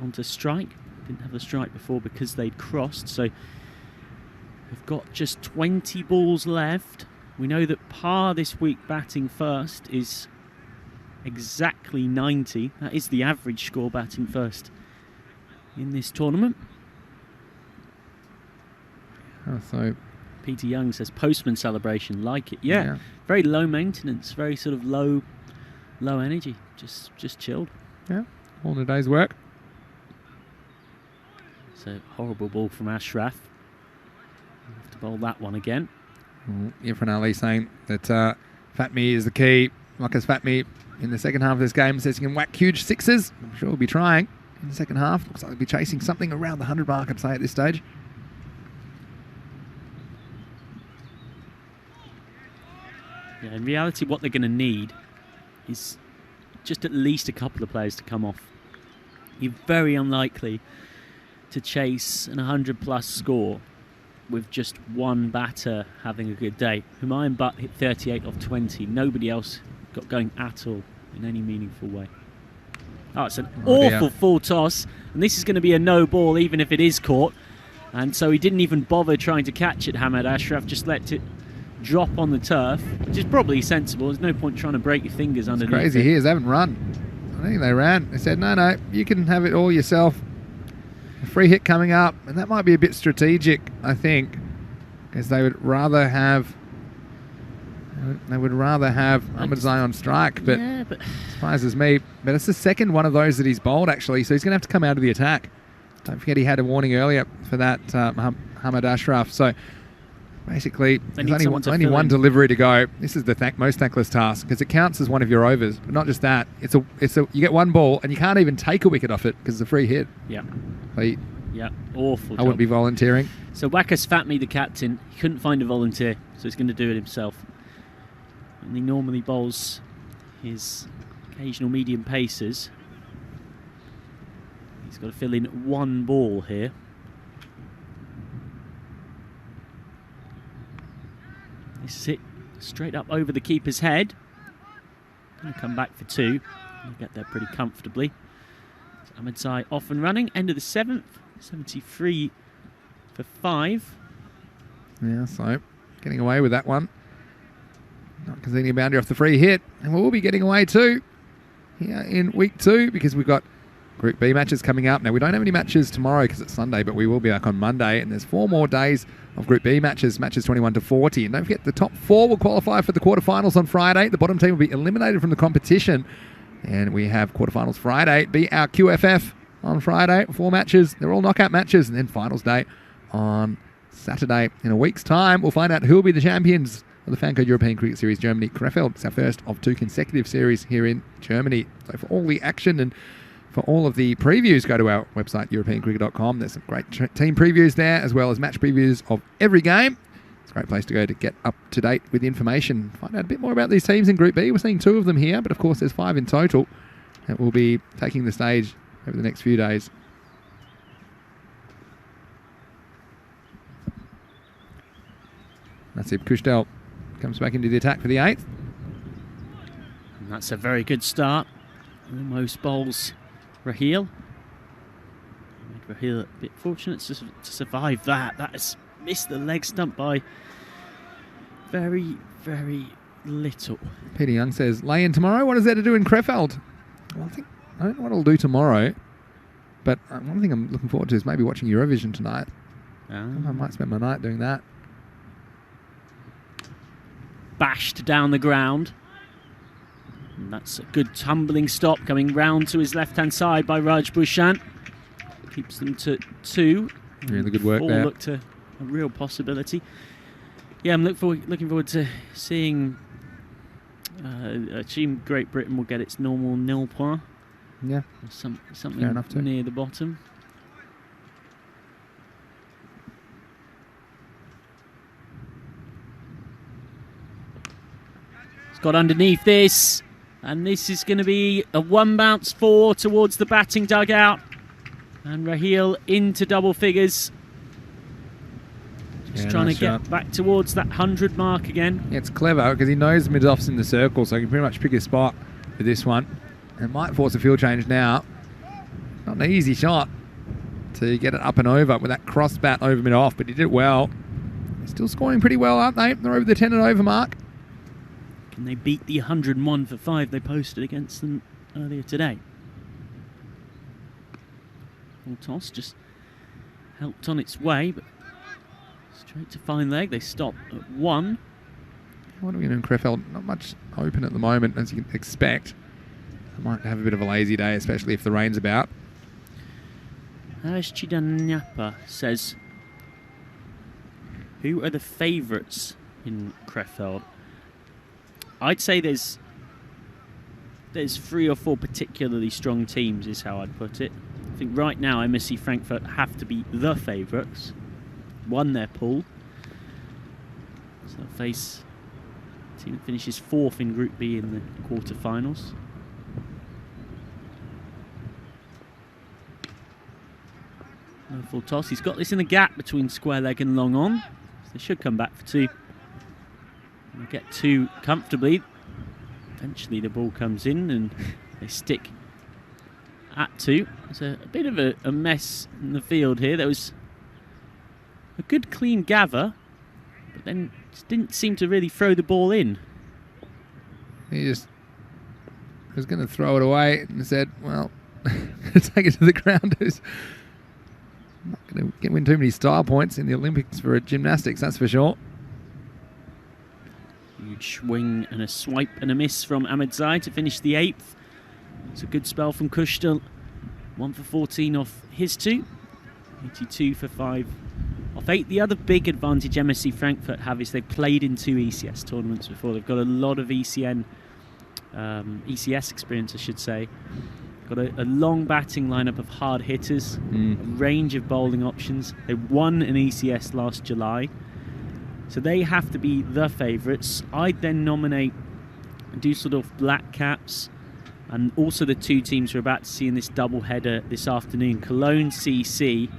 onto strike. Didn't have the strike before because they'd crossed, so we've got just 20 balls left. We know that Parr this week batting first is exactly 90. That is the average score batting first in this tournament. Oh, so Peter Young says postman celebration, like it. Yeah, very low maintenance, very sort of low energy, just chilled. Yeah, all in a day's work. So horrible ball from Ashraf. We'll have to bowl that one again. Irfan Ali saying that Fatmi is the key. Marcus Fatmi in the second half of this game says he can whack huge sixes. I'm sure he'll be trying in the second half. Looks like he'll be chasing something around the 100 mark, I'd say, at this stage. Yeah, in reality, what they're going to need is just at least a couple of players to come off. You're very unlikely to chase an 100-plus score with just one batter having a good day. Humayun Butt hit 38 off 20. Nobody else got going at all in any meaningful way. Oh, it's an awful full toss, and this is going to be a no ball even if it is caught. And so he didn't even bother trying to catch it, Hamad Ashraf, just let it drop on the turf, which is probably sensible. There's no point trying to break your fingers underneath. It's crazy here. They haven't run. I think they ran. They said, no, you can have it all yourself. A free hit coming up, and that might be a bit strategic, I think, because they would rather have Ahmed Zai on strike, but, yeah, but surprises me. But it's the second one of those that he's bowled, actually, so he's going to have to come out of the attack. Don't forget he had a warning earlier for that Hamad Ashraf. So basically, there's only one delivery to go. This is the most thankless task because it counts as one of your overs. But not just that, you get one ball and you can't even take a wicket off it because it's a free hit. Yeah. Yeah, awful job. I wouldn't be volunteering. So Waqas Fatmi, the captain, he couldn't find a volunteer, so he's going to do it himself. And he normally bowls his occasional medium pacers. He's got to fill in one ball here. This is it, straight up over the keeper's head. Going to come back for two. He'll get there pretty comfortably. Ahmed Zai off and running. End of the 7th. 73 for 5. Yeah, so getting away with that one. Not conceding a boundary off the free hit. And we'll be getting away too here in week 2 because we've got Group B matches coming up. Now, we don't have any matches tomorrow because it's Sunday, but we will be back on Monday. And there's 4 more days of Group B matches 21 to 40. And don't forget, the top 4 will qualify for the quarterfinals on Friday. The bottom team will be eliminated from the competition. And we have quarterfinals Friday. Be our QFF on Friday. 4 matches. They're all knockout matches. And then finals day on Saturday. In a week's time, we'll find out who will be the champions of the FanCode European Cricket Series Germany. KREFELD. It's our first of 2 consecutive series here in Germany. So for all the action and for all of the previews, go to our website, europeancricket.com. There's some great team previews there, as well as match previews of every game. It's a great place to go to get up to date with the information. Find out a bit more about these teams in Group B. We're seeing 2 of them here, but of course there's 5 in total that will be taking the stage over the next few days. Nasib Kushdal comes back into the attack for the 8th. And that's a very good start. Almost bowls Raheel. Made Raheel a bit fortunate to survive that. That has missed the leg stump by very, very little. Peter Young says, lay in tomorrow? What is there to do in KREFELD? Well, I don't know what I'll do tomorrow, but one thing I'm looking forward to is maybe watching Eurovision tonight. I might spend my night doing that. Bashed down the ground. And that's a good tumbling stop coming round to his left-hand side by Raj Bhushan. Keeps them to 2. Really good work 4 there. Looked a real possibility. Yeah, I'm looking forward to seeing Team Great Britain will get its normal 0 point. Yeah. Or something near the bottom. It's got underneath this. And this is going to be a 1 bounce 4 towards the batting dugout. And Raheel into double figures. Just trying to get back towards that 100 mark again. Yeah, it's clever because he knows mid-off's in the circle, so he can pretty much pick his spot for this one. And might force a field change now. Not an easy shot to get it up and over with that cross bat over mid-off, but he did it well. They're still scoring pretty well, aren't they? They're over the 10 and over mark. And they beat the 101 for 5 they posted against them earlier today. Full toss just helped on its way, but straight to fine leg. They stop at 1. What are we doing in KREFELD? Not much open at the moment, as you can expect. I might have a bit of a lazy day, especially if the rain's about. Harish Chidanyapa says, who are the favourites in KREFELD? I'd say there's 3 or 4 particularly strong teams, is how I'd put it. I think right now MSC Frankfurt have to be the favourites. Won their pool. So they'll face a team that finishes 4th in Group B in the quarter-finals. No full toss. He's got this in the gap between square leg and long on. So they should come back for 2. They'll get 2 comfortably. Eventually the ball comes in and they stick at 2. There's a bit of a mess in the field here. There was a good clean gather, but then just didn't seem to really throw the ball in. He just was going to throw it away and said, well, take it to the ground. Not going to win too many style points in the Olympics for gymnastics, that's for sure. Huge swing and a swipe and a miss from Ahmedzai to finish the 8th. It's a good spell from Kushtel. 1 for 14 off his 2. 82 for 5 off 8. The other big advantage MSC Frankfurt have is they've played in 2 ECS tournaments before. They've got a lot of ECS experience, I should say. Got a long batting lineup of hard hitters, a range of bowling options. They won an ECS last July, so they have to be the favourites. I'd then nominate Dusseldorf Black Caps and also the 2 teams we're about to see in this double header this afternoon, Cologne CC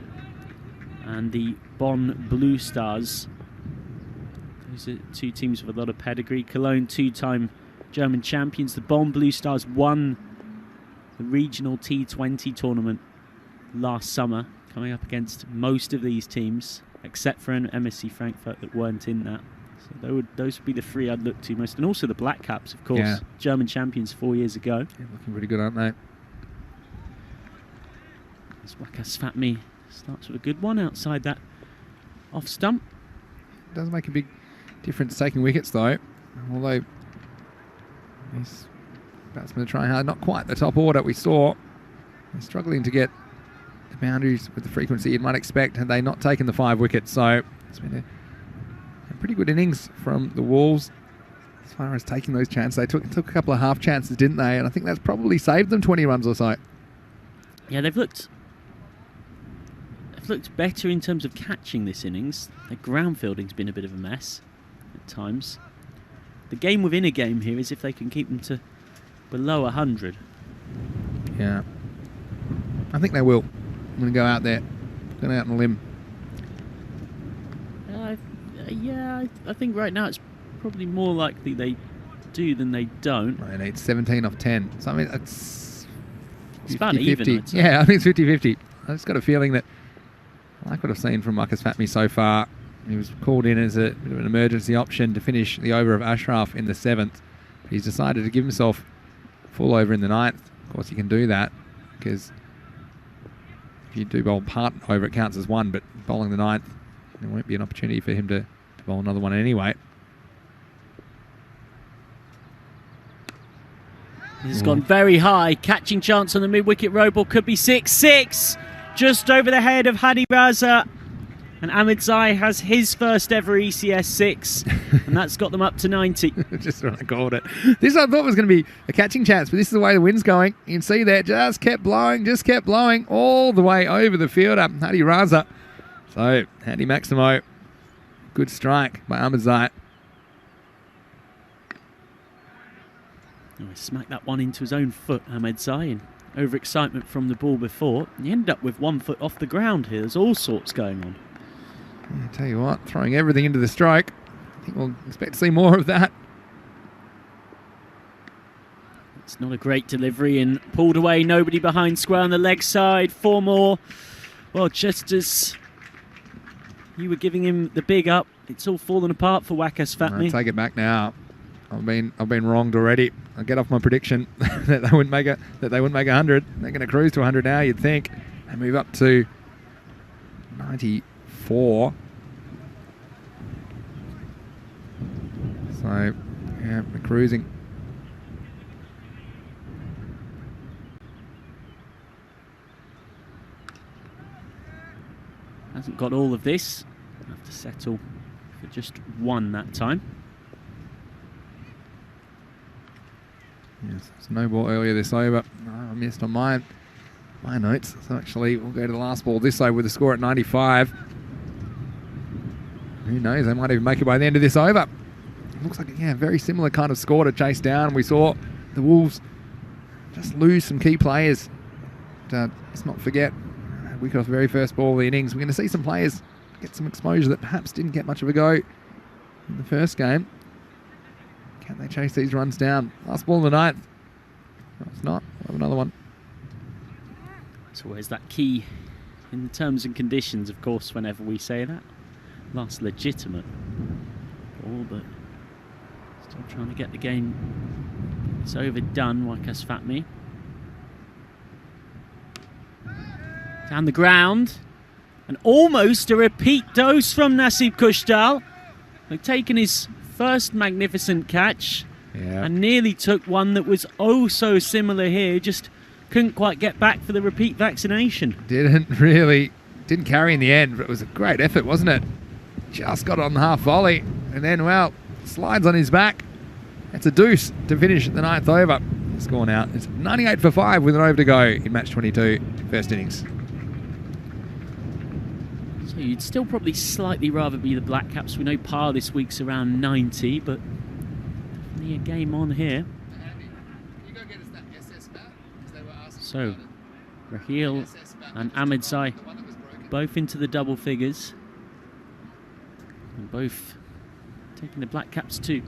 and the Bonn Blue Stars. Those are 2 teams with a lot of pedigree. Cologne, 2-time German champions. The Bonn Blue Stars won the regional T20 tournament last summer, coming up against most of these teams, except for an MSC Frankfurt that weren't in that. So those would be the 3 I'd look to most. And also the Black Caps, of course. Yeah. German champions 4 years ago. Yeah, looking pretty good, aren't they? As Wakas Fatmi starts with a good one outside that off stump. It does make a big difference taking wickets, though. Although he's batsmen are trying hard. Not quite the top order we saw. They're struggling to get the boundaries with the frequency you might expect had they not taken the 5 wickets. So it's been a pretty good innings from the Wolves as far as taking those chances. They took a couple of half chances, didn't they? And I think that's probably saved them 20 runs or so. Yeah, they've looked better in terms of catching this innings. Their ground fielding's been a bit of a mess at times. The game within a game here is if they can keep them to below 100. Yeah. I think they will. I'm going to go out there. Going out on a limb. I think right now it's probably more likely they do than they don't. They need 17 off 10. So I mean, it's about even. Yeah, I think it's 50-50. I just got a feeling that, like what I've seen from Wakas Fatmi so far, he was called in as a bit of an emergency option to finish the over of Ashraf in the 7th. He's decided to give himself full over in the 9th. Of course, you can do that because if you do bowl part over, it counts as 1, but bowling the 9th, there won't be an opportunity for him to bowl another one anyway. This has gone very high. Catching chance on the mid-wicket row ball could be 6-6. Just over the head of Hadi Raza. And Ahmedzai has his first ever ECS 6. And that's got them up to 90. Just when I called it. This I thought was going to be a catching chance, but this is the way the wind's going. You can see that just kept blowing all the way over the fielder, Hadi Raza. So, Hadi Maximo. Good strike by Ahmedzai. Oh, he smacked that one into his own foot, Ahmedzai, in overexcitement from the ball before. He ended up with 1 foot off the ground here. There's all sorts going on. Yeah, I tell you what, throwing everything into the strike. I think we'll expect to see more of that. It's not a great delivery and pulled away. Nobody behind square on the leg side. 4 more. Well, just as you were giving him the big up, it's all fallen apart for Wakas Fatmi. Take it back now. I've been wronged already. I'll get off my prediction that they wouldn't make 100. They're going to cruise to 100 now, you'd think, and move up to 94. So, yeah, we're cruising. Hasn't got all of this. Have to settle for just one that time. Yes, it's no ball earlier this over. I missed on my notes. So actually, we'll go to the last ball this over with the score at 95. Who knows? They might even make it by the end of this over. It looks like, yeah, very similar kind of score to chase down. We saw the Wolves just lose some key players. But, let's not forget, Wyckoff's very first ball of the innings. We're going to see some players get some exposure that perhaps didn't get much of a go in the first game. Can they chase these runs down? Last ball in the ninth. No, it's not. We'll have another one. It's always that key in the terms and conditions, of course, whenever we say that. Last legitimate ball, but still trying to get the game. It's overdone, Wyckoff's Fatmi. Down the ground. And almost a repeat dose from Nasib Kushdal. They've taken his first magnificent catch and nearly took one that was oh so similar here. Just couldn't quite get back for the repeat vaccination. Didn't carry in the end, but it was a great effort, wasn't it? Just got on the half volley and then, well, slides on his back. That's a deuce to finish the ninth over. The score now is 98 for 5 with an over to go in match 22, first innings. So you'd still probably slightly rather be the Black Caps. We know par this week's around 90, but definitely a game on here. So, Raheel and Ahmedzai both into the double figures. And both taking the Black Caps to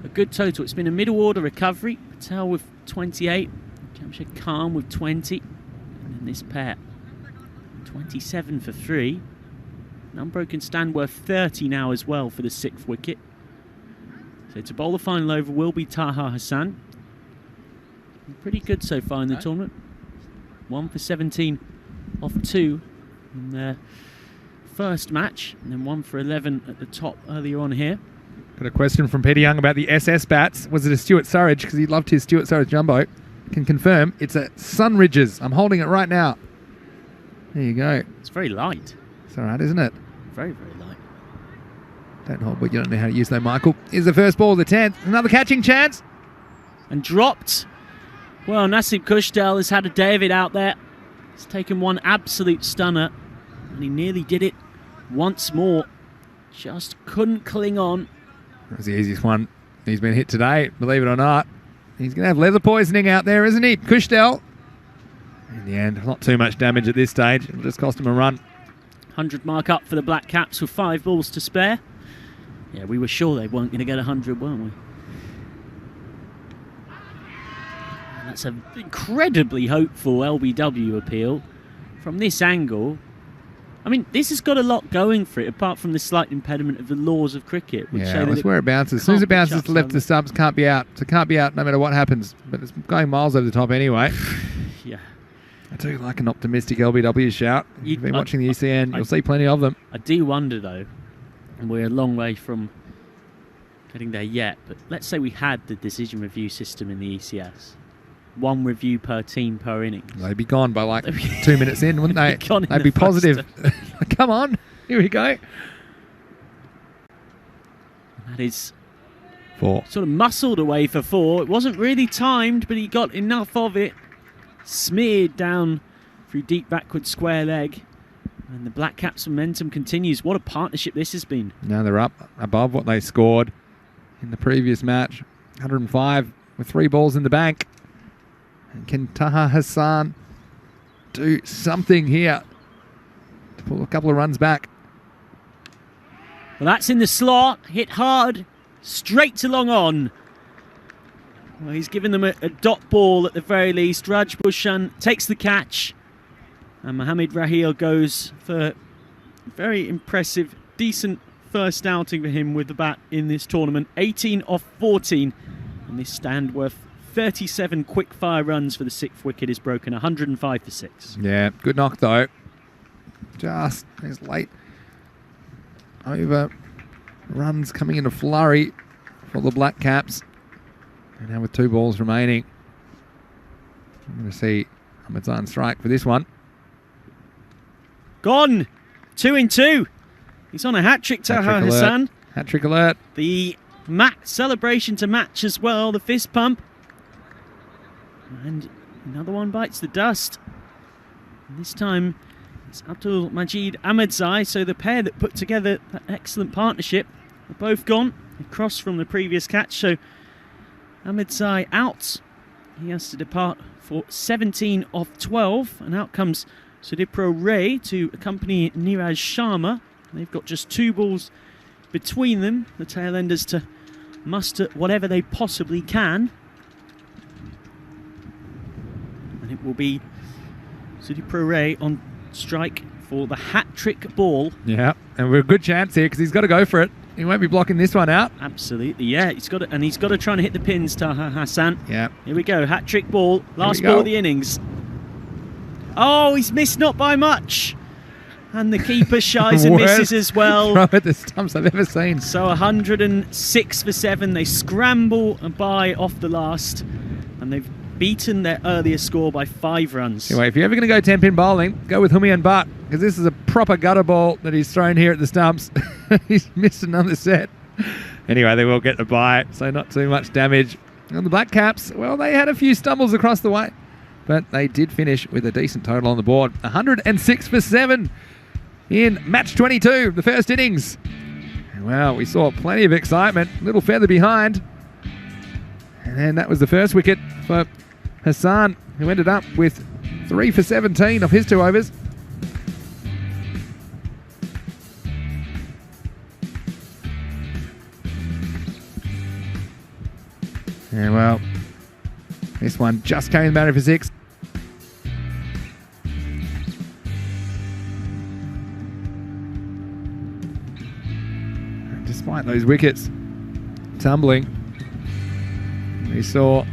a good total. It's been a middle order recovery. Patel with 28, Jamshed Khan with 20, and then this pair 27 for 3. An unbroken stand worth 30 now as well for the 6th wicket. So to bowl the final over will be Taha Hassan. Pretty good so far in the tournament. 1 for 17 off 2 in their first match, and then 1 for 11 at the top earlier on here. Got a question from Peter Young about the SS bats. Was it a Stuart Surridge? Because he loved his Stuart Surridge jumbo. Can confirm it's a Sunridges. I'm holding it right now. There you go. It's very light. It's all right, isn't it? Very, very light. Don't hold, but you don't know how to use though, Michael. Here's the first ball of the 10th. Another catching chance. And dropped. Well, Nasib Kushdal has had a day of it out there. He's taken one absolute stunner, and he nearly did it once more. Just couldn't cling on. That was the easiest one he's been hit today, believe it or not. He's going to have leather poisoning out there, isn't he? Kushdal. In the end, not too much damage at this stage. It'll just cost him a run. 100 mark up for the Black Caps with 5 balls to spare. Yeah, we were sure they weren't going to get 100, weren't we? And that's an incredibly hopeful LBW appeal from this angle. I mean, this has got a lot going for it, apart from the slight impediment of the laws of cricket. Which yeah, that's where it bounces. As soon as it bounces to left, the subs can't be out. So it can't be out no matter what happens. But it's going miles over the top anyway. Yeah. I do like an optimistic LBW shout. You've been watching the ECN, you'll see plenty of them. I do wonder, though, and we're a long way from getting there yet, but let's say we had the decision review system in the ECS. 1 review per team per innings. They'd be gone by like 2 minutes in, wouldn't they? They'd be positive. Come on, here we go. That is 4. Sort of muscled away for 4. It wasn't really timed, but he got enough of it. Smeared down through deep backward square leg. And the Black Caps momentum continues. What a partnership this has been. Now they're up above what they scored in the previous match. 105 with 3 balls in the bank. And can Taha Hassan do something here to pull a couple of runs back? Well, that's in the slot. Hit hard. Straight to long on. Well, he's given them a dot ball at the very least. Raj Bhushan takes the catch. And Mohamed Raheel goes for a very impressive, decent first outing for him with the bat in this tournament. 18 off 14, and this stand worth 37 quick-fire runs for the 6th wicket is broken, 105 for 6. Yeah, good knock though. Just as late over runs coming in a flurry for the Black Caps. And now with 2 balls remaining, I'm going to see Ahmed's on strike for this one. Gone! 2 in 2. He's on a hat-trick, Taha Hassan. Hat-trick alert. The celebration to match as well, the fist pump. And another one bites the dust. And this time it's Abdul Majid Ahmedzai, so the pair that put together that excellent partnership are both gone across from the previous catch. So Ahmedzai out. He has to depart for 17 off 12, and out comes Sudipro Ray to accompany Niraj Sharma. They've got just 2 balls between them, the tailenders, to muster whatever they possibly can. And it will be Sudipro Ray on strike for the hat-trick ball. Yeah, and we're a good chance here because he's got to go for it. He won't be blocking this one out. Absolutely, yeah. He's got to try and hit the pins, Taha Hassan. Yeah. Here we go, hat-trick ball, last ball of the innings. Oh, he's missed not by much. And the keeper shies and misses as well. Throw at the stumps I've ever seen. So 106 for 7. They scramble by off the last, and they've beaten their earlier score by 5 runs. Anyway, if you're ever going to go 10-pin bowling, go with Humayun Butt, because this is a proper gutter ball that he's thrown here at the stumps. He's missed another set. Anyway, they will get the bye, so not too much damage. And the Black Caps, well, they had a few stumbles across the way, but they did finish with a decent total on the board. 106 for 7 in match 22, the first innings. Well, we saw plenty of excitement, a little feather behind. And then that was the first wicket for Hassan, who ended up with 3 for 17 of his 2 overs. Yeah, well, this one just came in the battery for 6. And despite those wickets tumbling, we saw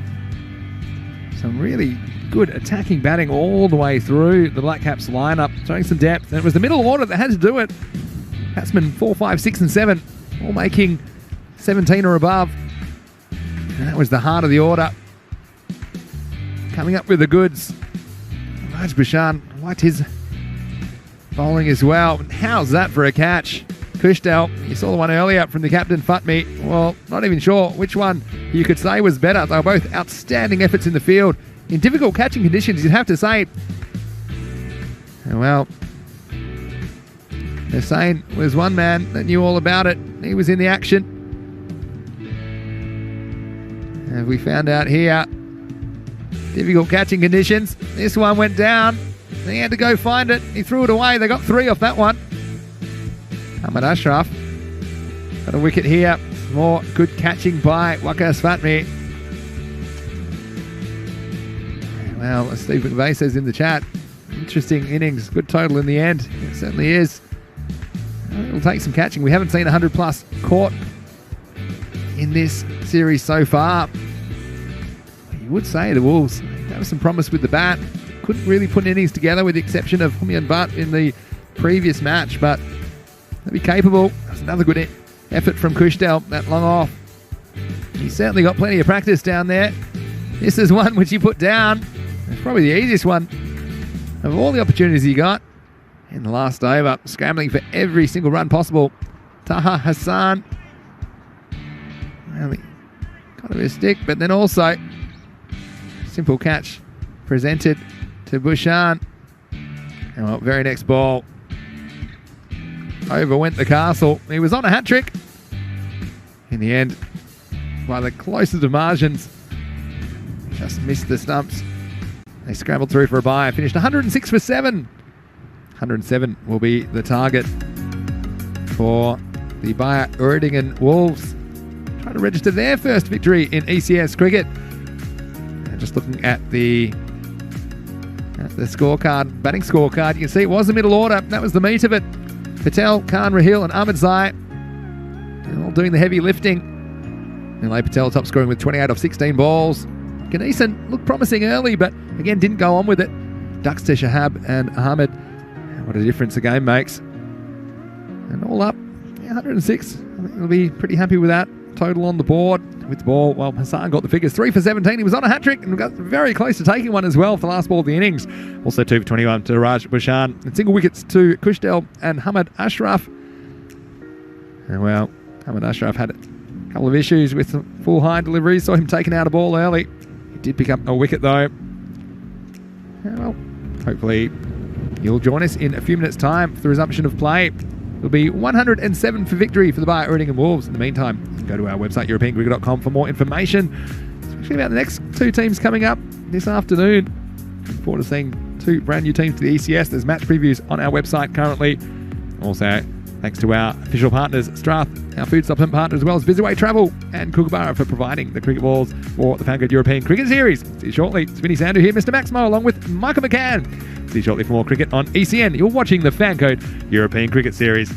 some really good attacking batting all the way through the Black Caps lineup, showing some depth. And it was the middle order that had to do it. Batsmen 4, 5, 6 and 7, all making 17 or above. And that was the heart of the order. Coming up with the goods. Raj Bashan liked his bowling as well. How's that for a catch? Kushdal, you saw the one earlier from the captain, Fatmi. Well, not even sure which one you could say was better. They were both outstanding efforts in the field. In difficult catching conditions, you'd have to say. And well, Hussain was one man that knew all about it. He was in the action. And we found out here, difficult catching conditions. This one went down. He had to go find it. He threw it away. They got 3 off that one. Ahmad Ashraf got a wicket here. More good catching by Waqas Fatmi. Well, as Steve McVeigh says in the chat, interesting innings. Good total in the end. It certainly is. It'll take some catching. We haven't seen 100 plus caught in this series so far. You would say the Wolves have some promise with the bat. Couldn't really put innings together with the exception of Humayun Butt in the previous match, but they'll be capable. That's another good effort from Kushdal, that long off. He's certainly got plenty of practice down there. This is one which he put down. It's probably the easiest one of all the opportunities he got in the last over, scrambling for every single run possible. Taha Hassan, well, he got a bit of stick, but then also simple catch presented to Bushan. And well, very next ball, over went the castle. He was on a hat trick. In the end, by the closest of margins, just missed the stumps. They scrambled through for a bye. Finished 106 for 7. 107 will be the target for the Bayer Erdingen Wolves, trying to register their first victory in ECS cricket. And just looking at the scorecard, batting scorecard, you can see it was the middle order. That was the meat of it. Patel, Khan Rahil and Ahmedzai all doing the heavy lifting. Nilay Patel top scoring with 28 off 16 balls. Ganesan looked promising early, but again didn't go on with it. Ducks to Shahab and Ahmed. What a difference a game makes. And all up, 106. I think they'll be pretty happy with that. Total on the board with the ball. Well, Hassan got the figures. 3 for 17. He was on a hat-trick and got very close to taking one as well for the last ball of the innings. Also 2 for 21 to Raj Bushan. And single wickets to Kushdel and Hamid Ashraf. And well, Hamid Ashraf had a couple of issues with the full high delivery. Saw him taking out a ball early. He did pick up a wicket though. Well, hopefully he'll join us in a few minutes' time for the resumption of play. It'll be 107 for victory for the Bayer Erdinger Wolves. In the meantime, you can go to our website, europeancricket.com, for more information, especially about the next 2 teams coming up this afternoon. Looking forward to seeing 2 brand new teams to the ECS. There's match previews on our website currently. Also, thanks to our official partners, Strath, our food supplement partner, as well as Visaway Travel and Kookaburra for providing the cricket balls for the Fancode European Cricket Series. See you shortly. It's Vinny Sandu here, Mr. Maximo, along with Michael McCann. See you shortly for more cricket on ECN. You're watching the Fancode European Cricket Series.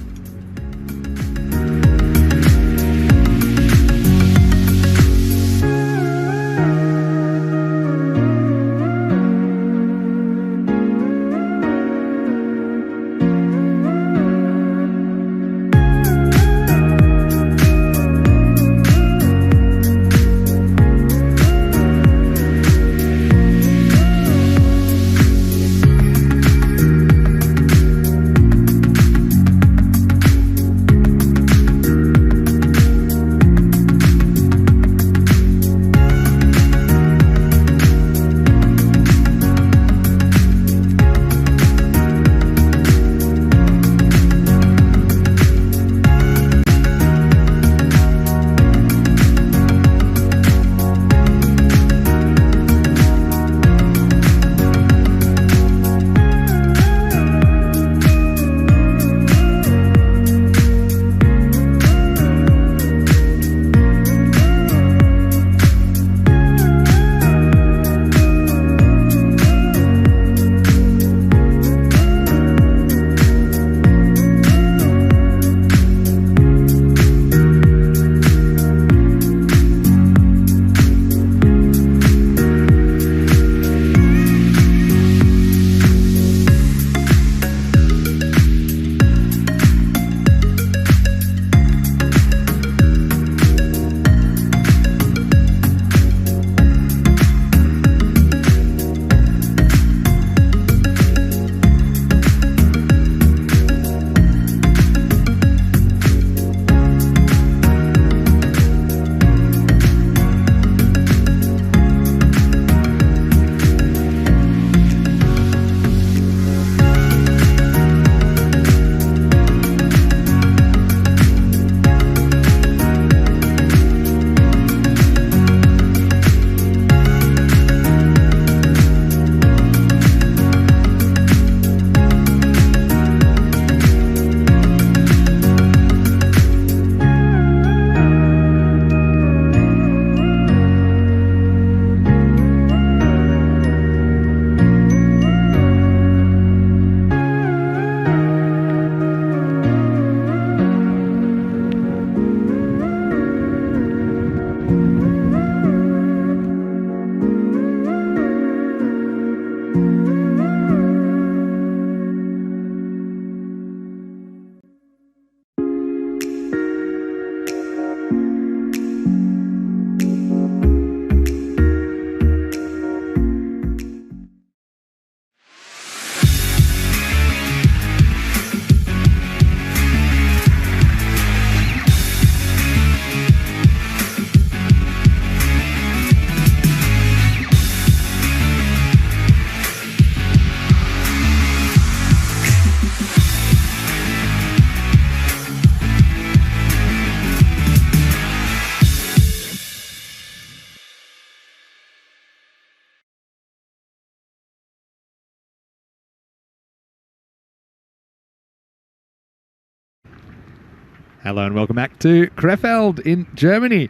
Hello and welcome back to KREFELD in Germany.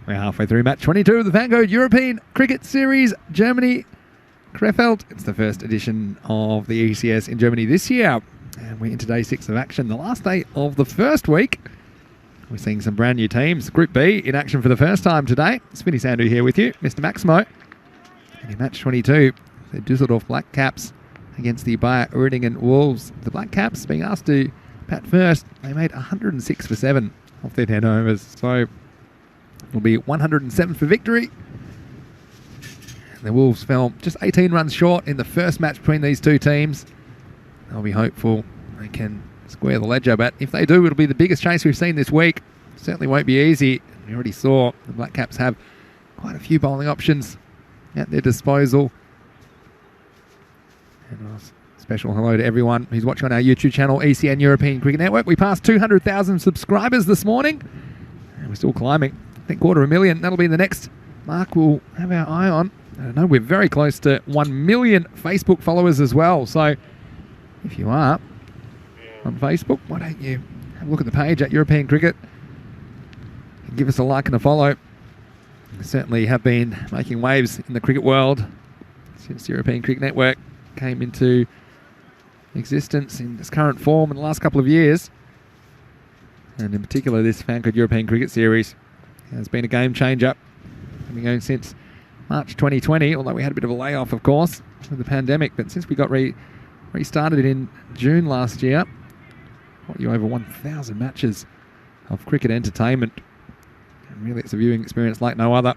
We're halfway through match 22 of the Fancode European Cricket Series, Germany, KREFELD. It's the first edition of the ECS in Germany this year. And we're into day 6 of action, the last day of the first week. We're seeing some brand new teams. Group B in action for the first time today. Spinny Sandu here with you, Mr. Maximo. And in match 22, the Dusseldorf Black Caps against the Bayer Uerdingen Wolves. The Black Caps being asked to bat first. They made 106 for 7 off their 10 overs. So it'll be 107 for victory. And the Wolves fell just 18 runs short in the first match between these two teams. They'll be hopeful they can square the ledger, but if they do, it'll be the biggest chase we've seen this week. Certainly won't be easy. We already saw the Black Caps have quite a few bowling options at their disposal. And a special hello to everyone who's watching on our YouTube channel, ECN European Cricket Network. We passed 200,000 subscribers this morning, and we're still climbing. I think 250,000. That'll be the next mark we'll have our eye on. I know we're very close to 1 million Facebook followers as well. So if you are on Facebook, why don't you have a look at the page at European Cricket and give us a like and a follow. We certainly have been making waves in the cricket world since European Cricket Network came into existence in its current form in the last couple of years. And in particular, this FanCode European Cricket Series has been a game changer. Been going since March 2020, although we had a bit of a layoff, of course, with the pandemic. But since we got restarted in June last year, over 1,000 matches of cricket entertainment. And really, it's a viewing experience like no other.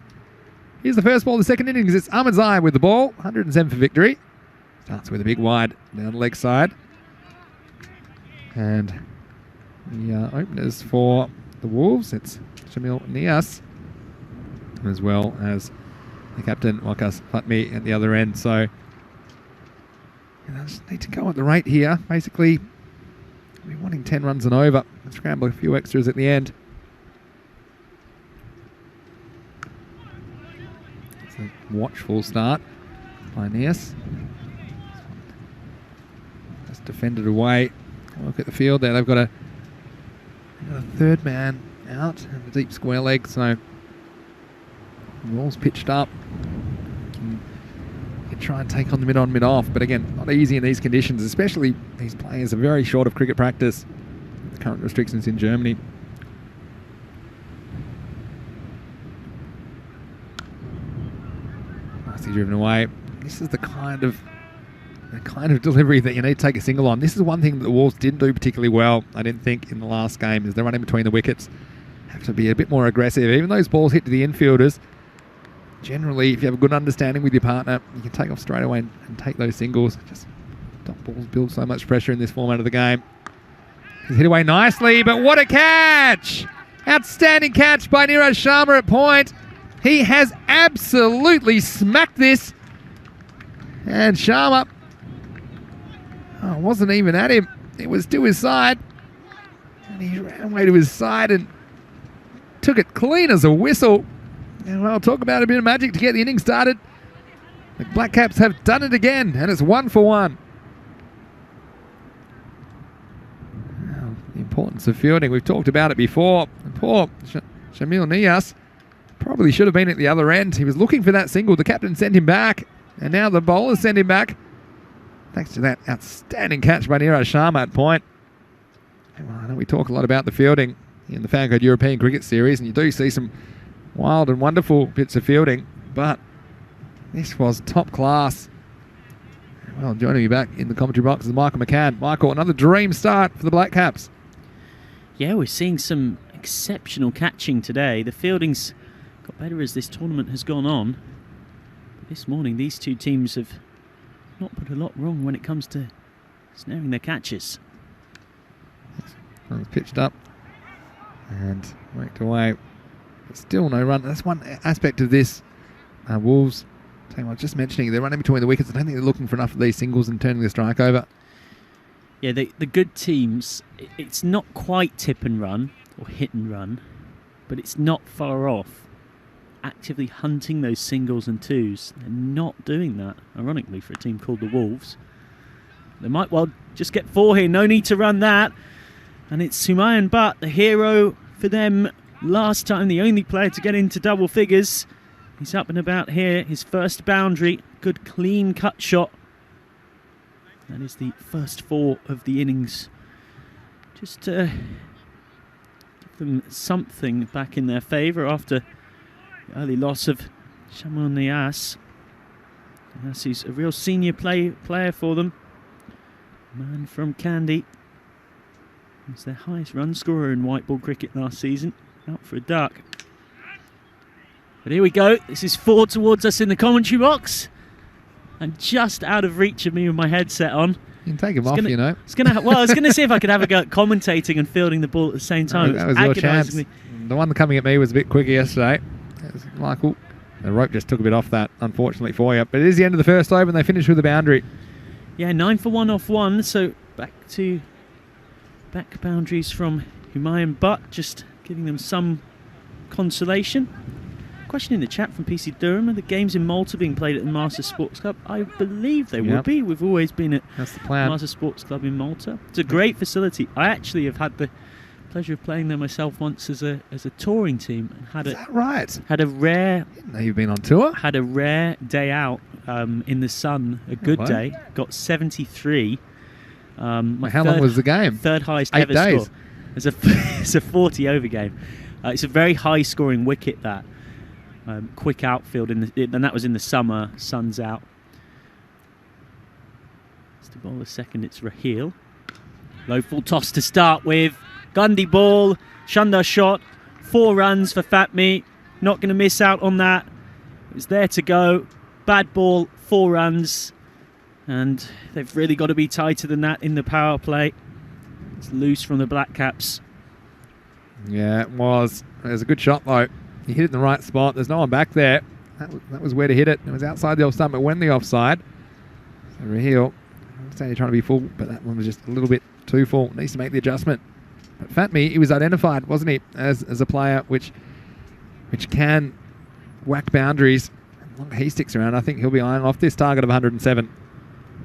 Here's the first ball of the second innings. It's Ahmadzai with the ball. 107 for victory. Starts with a big wide down the leg side. And the openers for the Wolves, it's Shamil Nias, as well as the captain, Wakas Fatmi, at the other end. So I just need to go at the rate here. Basically, we're wanting 10 runs and over and scramble a few extras at the end. It's a watchful start by Nias. Just defended away. Look at the field there. They've got a third man out and a deep square leg. So the ball's pitched up. Try and take on the mid-on, mid-off, but again, not easy in these conditions, especially these players are very short of cricket practice. The current restrictions in Germany. Nicely driven away. This is the kind of delivery that you need to take a single on. This is one thing that the Wolves didn't do particularly well, I didn't think, in the last game, is they're running between the wickets. Have to be a bit more aggressive. Even those balls hit to the infielders, generally, if you have a good understanding with your partner, you can take off straight away and take those singles. Just dot balls build so much pressure in this format of the game. He's hit away nicely, but what a catch! Outstanding catch by Niraj Sharma at point. He has absolutely smacked this. And Sharma, wasn't even at him. It was to his side. And he ran away to his side and took it clean as a whistle. And well, talk about a bit of magic to get the innings started. The Black Caps have done it again, and it's 1 for 1. Now, the importance of fielding, we've talked about it before. Poor Shamil Nias probably should have been at the other end. He was looking for that single. The captain sent him back, and now the bowlers send him back. Thanks to that outstanding catch by Niraj Sharma at point. Well, I know we talk a lot about the fielding in the FanCode European Cricket Series, and you do see some wild and wonderful bits of fielding, but this was top class. Well, joining me back in the commentary box is Michael McCann. Michael, another dream start for the Black Caps. Yeah, we're seeing some exceptional catching today. The fielding's got better as this tournament has gone on. But this morning, these two teams have not put a lot wrong when it comes to snaring their catches. Well, it's pitched up and worked away. Still no run. That's one aspect of this Wolves team. I was just mentioning, they're running between the wickets. I don't think they're looking for enough of these singles and turning the strike over. Yeah, the good teams, it's not quite tip and run or hit and run, but it's not far off. Actively hunting those singles and twos. They're not doing that, ironically, for a team called the Wolves. They might well just get 4 here. No need to run that. And it's Sumayan Butt, the hero for them. Last time, the only player to get into double figures. He's up and about here. His first boundary. Good clean cut shot. That is the first 4 of the innings. Just give them something back in their favour after the early loss of Shaman Nias. He's a real senior player for them. Man from Kandy. He's their highest run scorer in white ball cricket last season. Out for a duck. But here we go. This is 4 towards us in the commentary box. And just out of reach of me with my headset on. You can take him off, you know. I was going to see if I could have a go at commentating and fielding the ball at the same time. That was your chance. The one coming at me was a bit quicker yesterday. That was Michael. The rope just took a bit off that, unfortunately for you. But it is the end of the first over and they finish with a boundary. Yeah, 9 for 1 off 1. So back boundaries from Humayun Butt, just giving them some consolation. Question in the chat from PC Durham: are the games in Malta being played at the Master Sports Club? I believe they will be. We've always been at the Master Sports Club in Malta. It's a great facility. I actually have had the pleasure of playing there myself once as a touring team. And Is that right? Had a rare. I didn't know you've been on tour. Had a rare day out in the sun. A good day. Got 73. How long was the game? Third highest 8 ever days. score. It's a 40 over game. It's a very high scoring wicket that. Quick outfield, and that was in the summer. Sun's out. It's the ball a second. It's Raheel. Low full toss to start with. Gundy ball. Shunda shot. 4 runs for Fatmi. Not going to miss out on that. It was there to go. Bad ball. 4 runs. And they've really got to be tighter than that in the power play. It's loose from the Black Caps. Yeah, it was. It was a good shot, though. He hit it in the right spot. There's no one back there. That was where to hit it. It was outside the off stump, but when the offside. So Raheel, I'm saying you're trying to be full, but that one was just a little bit too full. Needs to make the adjustment. But Fatmi, he was identified, wasn't he, as a player which can whack boundaries. As long as he sticks around, I think he'll be eyeing off this target of 107.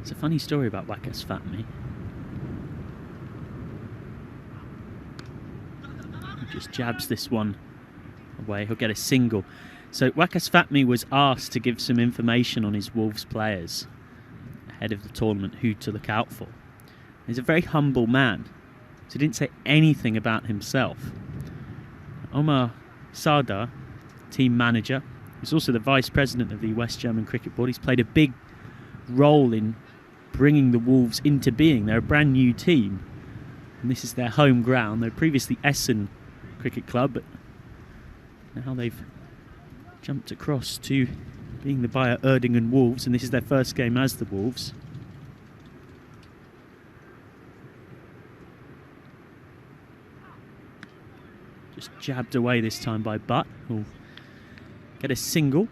It's a funny story about Waqas Fatmi. He just jabs this one away. He'll get a single. So Waqas Fatmi was asked to give some information on his Wolves players ahead of the tournament, who to look out for. He's a very humble man, so he didn't say anything about himself. Omar Sardar, team manager, he's also the vice president of the West German Cricket Board. He's played a big role in bringing the Wolves into being. They're a brand new team, and this is their home ground. They're previously Essen Cricket Club, but now they've jumped across to being the Bayer Erdingen Wolves, and this is their first game as the Wolves. Just jabbed away this time by Butt, who'll get a single.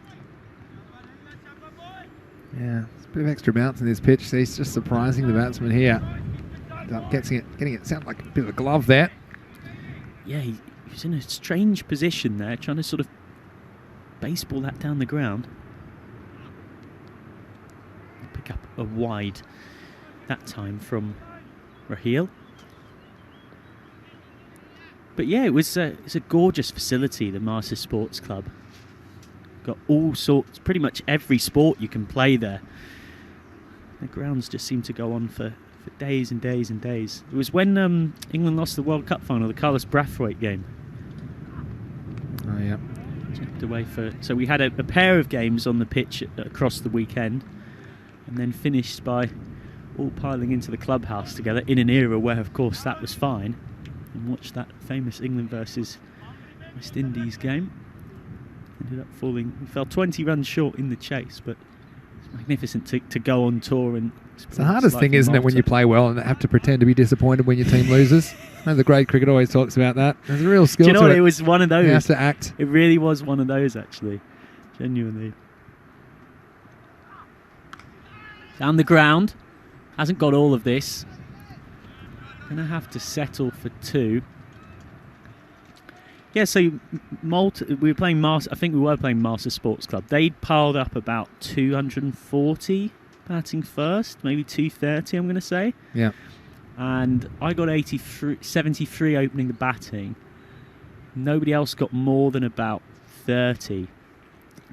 Yeah, it's a bit of extra bounce in this pitch. So he's just surprising the batsman here. Getting it sound like a bit of a glove there. Yeah, he's in a strange position there, trying to sort of baseball that down the ground. Pick up a wide that time from Raheel. But yeah, it's a gorgeous facility, the Master Sports Club. Got all sorts, pretty much every sport you can play there. The grounds just seem to go on for days and days and days. It was when England lost the World Cup final, the Carlos Brathwaite game. Oh, yeah. Checked away so we had a pair of games on the pitch across the weekend, and then finished by all piling into the clubhouse together in an era where, of course, that was fine. And watched that famous England versus West Indies game. Ended up falling. We fell 20 runs short in the chase, but it's magnificent to go on tour. And it's the hardest thing, isn't it, when you play well and have to pretend to be disappointed when your team loses? I know the great cricket always talks about that. There's a real skill to it. Do you know what? It was one of those. You have to act. It really was one of those, actually. Genuinely. Down the ground. Hasn't got all of this. Gonna have to settle for 2. Yeah, so Malta, we were playing I think we were playing Master Sports Club. They'd piled up about 240 batting first, maybe 230, I'm going to say. Yeah. And I got 73 opening the batting. Nobody else got more than about 30.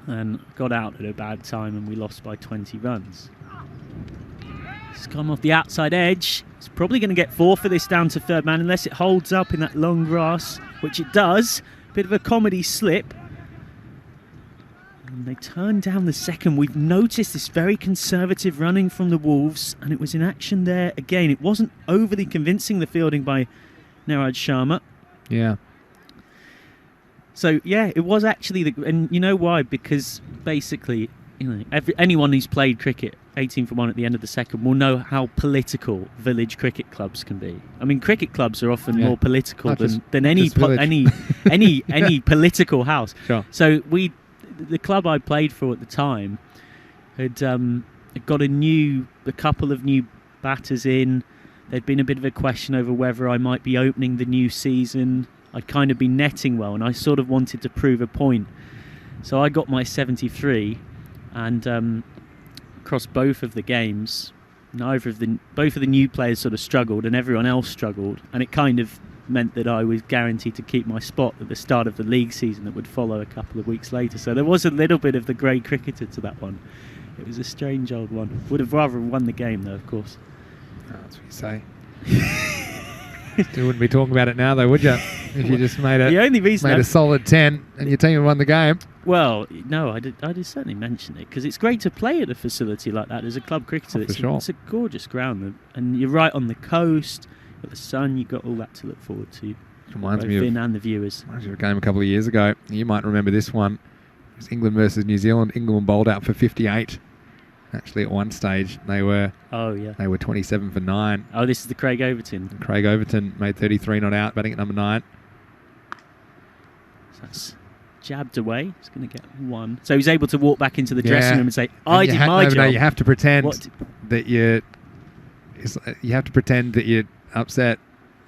And got out at a bad time, and we lost by 20 runs. It's come off the outside edge. It's probably going to get 4 for this down to third man, unless it holds up in that long grass. which it does. Bit of a comedy slip. And they turn down the second. We've noticed this very conservative running from the Wolves, and it was in action there again. It wasn't overly convincing, the fielding by Niraj Sharma. Yeah. So, yeah, it was actually... and you know why? Because basically, you know, anyone who's played cricket 18 for 1 at the end of the second will know how political village cricket clubs can be. I mean, cricket clubs are often more political than any political house. Sure. So the club I played for at the time had got a couple of new batters in. There'd been a bit of a question over whether I might be opening the new season. I'd kind of been netting well, and I sort of wanted to prove a point. So I got my 73, and across both of the games, both of the new players sort of struggled, and everyone else struggled, and it kind of meant that I was guaranteed to keep my spot at the start of the league season that would follow a couple of weeks later. So there was a little bit of the grey cricketer to that one. It was a strange old one. Would have rather won the game though, of course. Oh, that's what you say. Still wouldn't be talking about it now though, would you? If you just made a solid 10 and your team had won the game. Well, no, I did certainly mention it because it's great to play at a facility like that as a club cricketer. It's a gorgeous ground, and you're right on the coast. You've got the sun, you've got all that to look forward to. Reminds me Finn and the viewers. Reminds me of a game a couple of years ago. You might remember this one. It was England versus New Zealand. England bowled out for 58. Actually, at one stage, they were 27 for 9. Oh, this is the Craig Overton. Craig Overton made 33 not out, batting at number 9. So that's jabbed away. He's going to get 1. So he's able to walk back into the dressing room and say, I did my job. No, you have to pretend that you're upset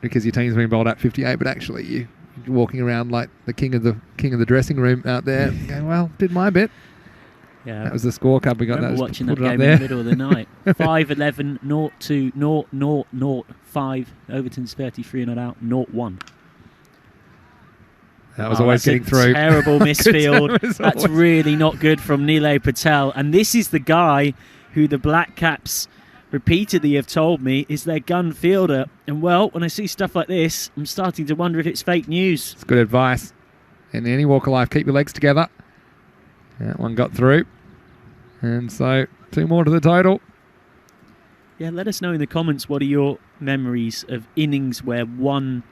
because your team's been bowled out 58, but actually you're walking around like the king of the dressing room out there going, well, did my bit. Yeah, that was the scorecard we got. I remember watching that game in the middle of the night. 5-11, 0-2, 0-0-0, 5. Overton's 33 not out, 0-1. That was always getting through. Terrible misfield. That's really not good from Nilay Patel. And this is the guy who the Black Caps repeatedly have told me is their gun fielder. And well, when I see stuff like this, I'm starting to wonder if it's fake news. It's good advice. In any walk of life, keep your legs together. That one got through. And so 2 more to the total. Yeah, let us know in the comments what are your memories of innings where one...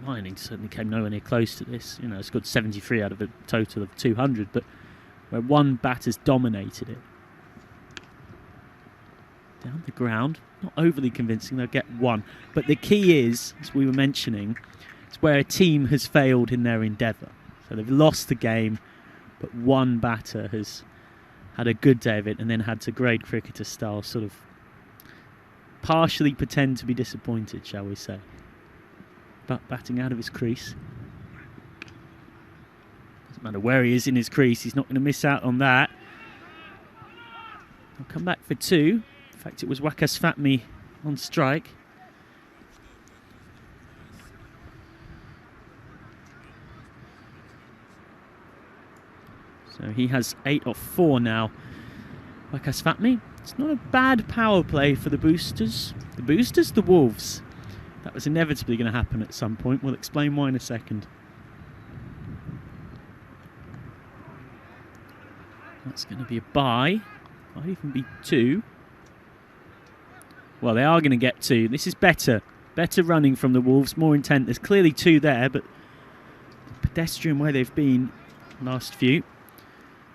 My innings certainly came nowhere near close to this. You know, it's got 73 out of a total of 200, but where one batter's dominated it. Down the ground, not overly convincing, they'll get 1. But the key is, as we were mentioning, it's where a team has failed in their endeavour. So they've lost the game, but one batter has had a good day of it and then had to grade cricketer style sort of partially pretend to be disappointed, shall we say. But batting out of his crease. Doesn't matter where he is in his crease, he's not going to miss out on that. I'll come back for 2. In fact, it was Waqas Fatmi on strike. So he has 8 off 4 now. Waqas Fatmi. It's not a bad power play for the Boosters. The Boosters, the Wolves. That was inevitably going to happen at some point. We'll explain why in a second. That's going to be a bye. Might even be 2. Well, they are going to get 2. This is better. Better running from the Wolves. More intent. There's clearly 2 there, but the pedestrian way they've been last few.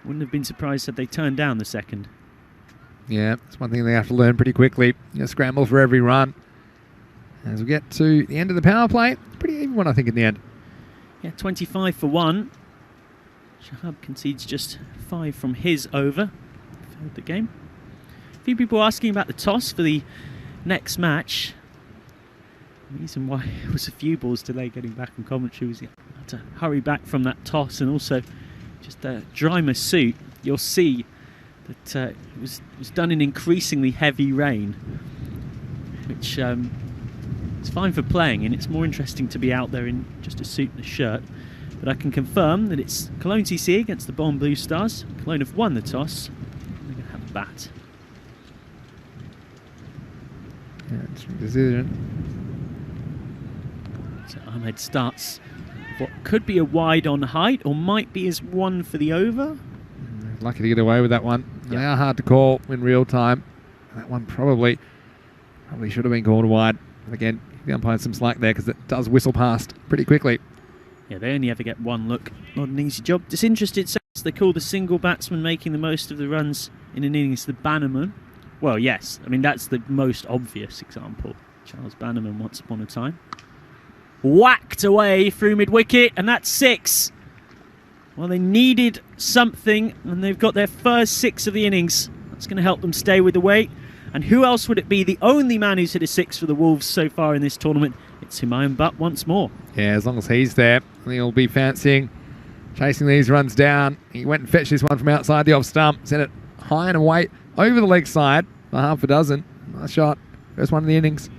Wouldn't have been surprised had they turned down the second. Yeah, that's one thing they have to learn pretty quickly. You scramble for every run. As we get to the end of the power play, pretty even one, I think, in the end. Yeah, 25 for 1. Shahab concedes just 5 from his over. Failed the game. A few people asking about the toss for the next match. The reason why it was a few balls delay getting back on commentary was he had to hurry back from that toss, and also just dry my suit. You'll see that it was done in increasingly heavy rain, which it's fine for playing, and it's more interesting to be out there in just a suit and a shirt. But I can confirm that it's Cologne CC against the Bonn Blue Stars. Cologne have won the toss. They're going to have a bat. Yeah, it's a decision. So Ahmed starts what could be a wide on height, or might be his one for the over. Lucky to get away with that one. They are hard to call in real time. That one probably should have been called wide. Again, the umpire some slack there because it does whistle past pretty quickly. Yeah, they only ever get one look. Not an easy job. Disinterested says they call the single batsman making the most of the runs in an innings the Bannerman. Well, yes. I mean, that's the most obvious example. Charles Bannerman once upon a time. Whacked away through mid-wicket, and that's 6. Well, they needed something, and they've got their first 6 of the innings. That's going to help them stay with the weight. And who else would it be? The only man who's hit a 6 for the Wolves so far in this tournament. It's Humayun Butt once more. Yeah, as long as he's there, he'll be fancying chasing these runs down. He went and fetched this one from outside the off stump, sent it high and away over the leg side for half a dozen. Nice shot. First one of the innings.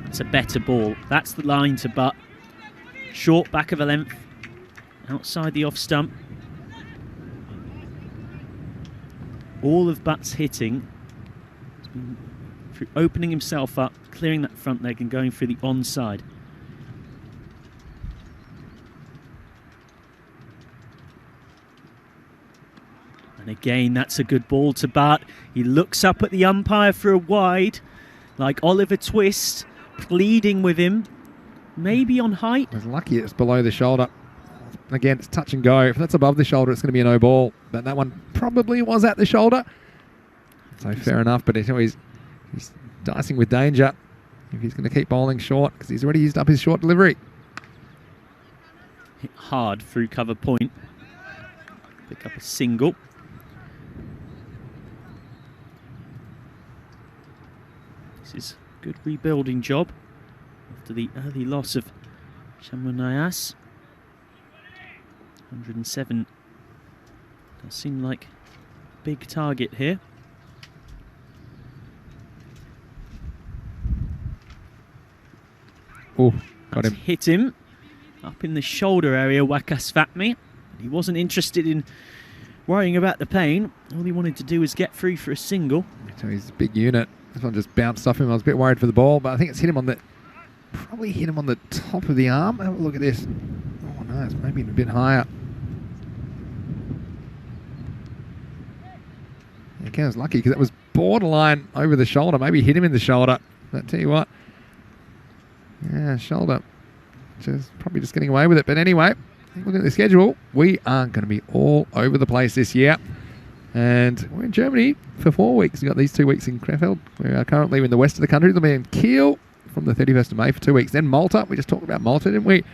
It's a better ball. That's the line to Butt. Short back of a length. Outside the off stump. All of Butt's hitting has been through opening himself up, clearing that front leg and going through the onside. And again, that's a good ball to Butt. He looks up at the umpire for a wide, like Oliver Twist, pleading with him. Maybe on height. It's lucky it's below the shoulder. Again, it's touch and go. If that's above the shoulder, it's going to be a no ball. But that one probably was at the shoulder. So fair enough, but he's dicing with danger if he's going to keep bowling short because he's already used up his short delivery. Hit hard through cover point. Pick up a single. This is a good rebuilding job after the early loss of Shamunayas. 107 does seem like a big target here. Oh, got him. Hit him up in the shoulder area, Wakas Fatmi. He wasn't interested in worrying about the pain. All he wanted to do was get through for a single. So he's a big unit. This one just bounced off him. I was a bit worried for the ball, but I think it's hit him on the... Probably hit him on the top of the arm. Have a look at this. Oh no, it's maybe a bit higher. Again, I was lucky because that was borderline over the shoulder. Maybe hit him in the shoulder. But I tell you what. Yeah, shoulder. Probably just getting away with it. But anyway, looking at the schedule, we are going to be all over the place this year. And we're in Germany for 4 weeks. We've got these 2 weeks in KREFELD. We are currently in the west of the country. They'll be in Kiel from the 31st of May for 2 weeks. Then Malta. We just talked about Malta, didn't we?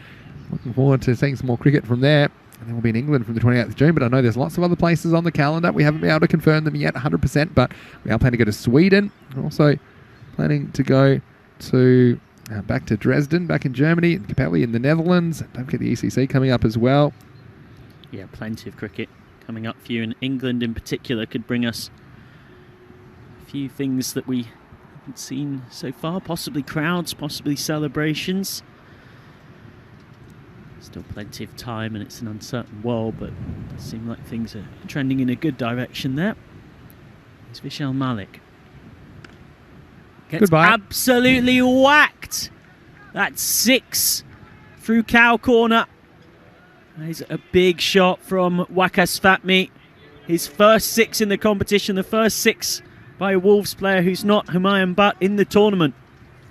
Looking forward to seeing some more cricket from there. And then we'll be in England from the 28th of June. But I know there's lots of other places on the calendar. We haven't been able to confirm them yet 100%. But we are planning to go to Sweden. We're also planning to go to... back to Dresden, back in Germany, and Capelli in the Netherlands. Don't forget the ECC coming up as well. Yeah, plenty of cricket coming up for you. And England in particular could bring us a few things that we haven't seen so far. Possibly crowds, possibly celebrations. Still plenty of time and it's an uncertain world, but it does seem like things are trending in a good direction there. It's Vishal Malik. Gets Goodbye. Absolutely whacked. That's 6 through cow corner. There's a big shot from Wakas Fatmi. His first 6 in the competition. The first 6 by a Wolves player who's not Humayun Butt in the tournament.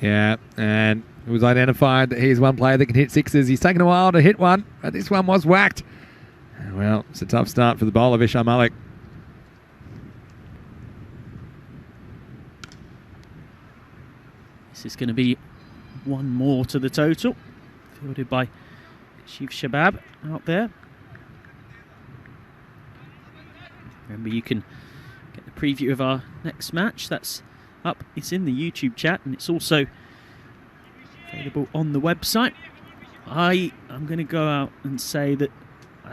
Yeah, and it was identified that he's one player that can hit 6s. He's taken a while to hit one, but this one was whacked. Well, it's a tough start for the bowler, Vishal Malik. This is going to be one more to the total. Fielded by Kashif Shabab out there. Remember, you can get the preview of our next match. That's up. It's in the YouTube chat and it's also available on the website. I'm going to go out and say that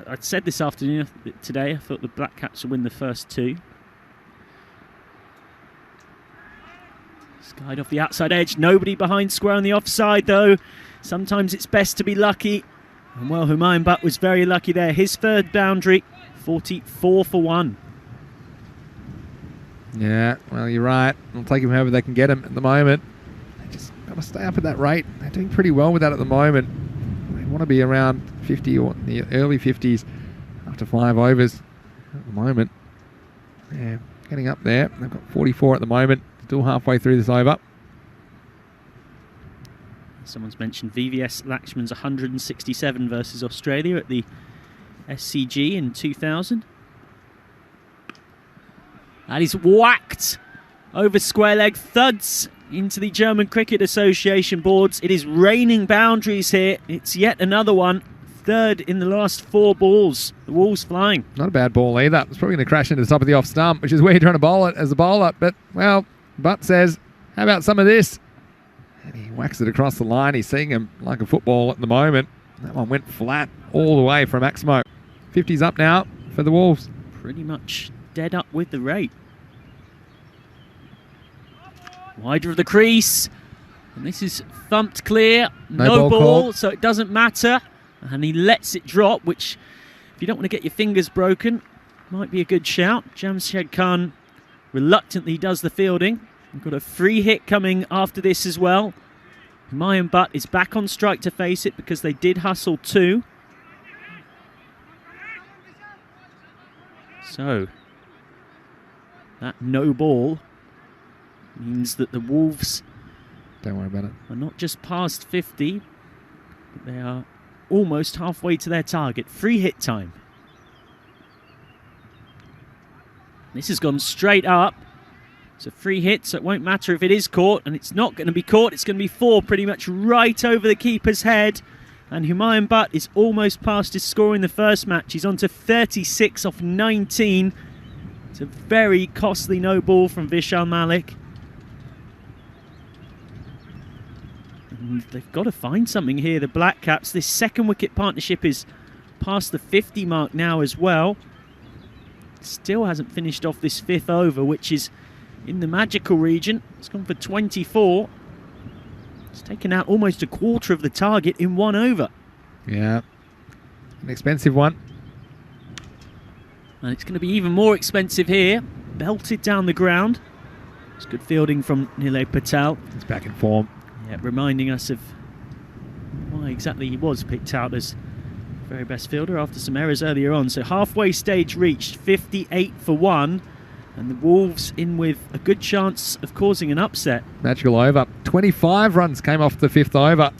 I said this afternoon, today, I thought the Black Caps would win the first 2. Skied off the outside edge. Nobody behind square on the offside, though. Sometimes it's best to be lucky. And well, Humayun Butt was very lucky there. His third boundary, 44 for 1. Yeah, well, you're right. I'll take him however they can get him at the moment. They just got to stay up at that rate. They're doing pretty well with that at the moment. They want to be around 50 or the early 50s after 5 overs at the moment. Yeah, getting up there. They've got 44 at the moment. Still halfway through this over. Someone's mentioned VVS Lakshman's 167 versus Australia at the SCG in 2000. And he's whacked over square leg, thuds into the German Cricket Association boards. It is raining boundaries here. It's yet another one. Third in the last 4 balls. The Wolves flying. Not a bad ball either. It's probably going to crash into the top of the off stump, which is where you're trying to bowl it as a bowler. But, well, Butt says, how about some of this? And he whacks it across the line. He's seeing him like a football at the moment. That one went flat all the way from Maximo. 50's up now for the Wolves. Pretty much dead up with the rate. Wider of the crease. And this is thumped clear. No ball, so it doesn't matter. And he lets it drop, which, if you don't want to get your fingers broken, might be a good shout. Jamshed Khan reluctantly does the fielding. We've got a free hit coming after this as well. Humayun Butt is back on strike to face it because they did hustle 2. So, that no ball means that the Wolves, don't worry about it, are not just past 50, but they are almost halfway to their target. Free hit time. This has gone straight up. It's a free hit, so it won't matter if it is caught, and it's not going to be caught. It's going to be 4 pretty much right over the keeper's head. And Humayun Butt is almost past his score in the first match. He's on to 36 off 19. It's a very costly no ball from Vishal Malik. And they've got to find something here, the Black Caps. This second wicket partnership is past the 50 mark now as well. Still hasn't finished off this 5th over, which is in the magical region. It's gone for 24. It's taken out almost a quarter of the target in 1 over. Yeah, an expensive one. And it's going to be even more expensive here. Belted down the ground. It's good fielding from Nilay Patel. He's back in form. Yeah, reminding us of why exactly he was picked out as very best fielder after some errors earlier on. So halfway stage reached, 58 for 1. And the Wolves in with a good chance of causing an upset. Magical over. 25 runs came off the 5th over.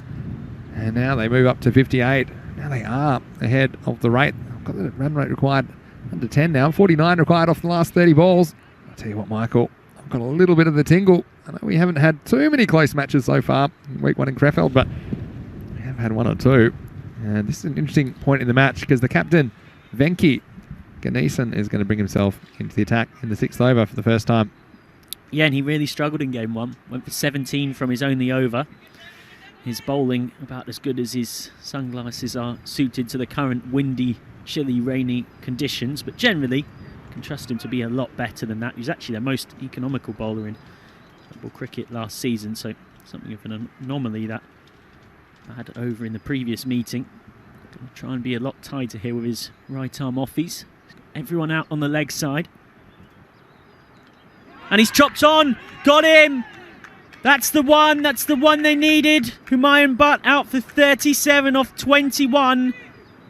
And now they move up to 58. Now they are ahead of the rate. I've got the run rate required under 10 now. 49 required off the last 30 balls. I'll tell you what, Michael, I've got a little bit of the tingle. I know we haven't had too many close matches so far in week 1 in KREFELD, but we have had 1 or 2. And this is an interesting point in the match because the captain, Venky Ganesan, is going to bring himself into the attack in the 6th over for the first time. Yeah, and he really struggled in game 1. Went for 17 from his only over. His bowling about as good as his sunglasses are suited to the current windy, chilly, rainy conditions. But generally, you can trust him to be a lot better than that. He was actually the most economical bowler in football cricket last season. So something of an anomaly that I had over in the previous meeting. Going to try and be a lot tighter here with his right arm offies. Everyone out on the leg side. And he's chopped on. Got him. That's the one. That's the one they needed. Humayun Butt out for 37 off 21.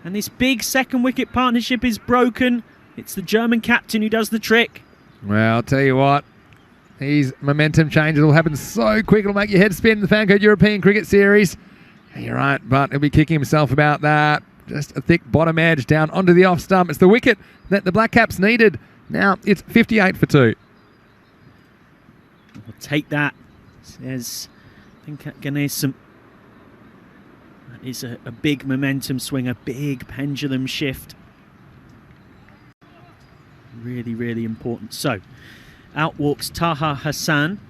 And this big second wicket partnership is broken. It's the German captain who does the trick. Well, I'll tell you what. These momentum changes will happen so quick. It'll make your head spin. The Fancode European Cricket Series. And you're right, but he'll be kicking himself about that. Just a thick bottom edge down onto the off stump. It's the wicket that the Black Caps needed. Now it's 58 for 2. We'll take that, says Ganesan. That is a big momentum swing, a big pendulum shift. Really, really important. So, out walks Taha Hassan,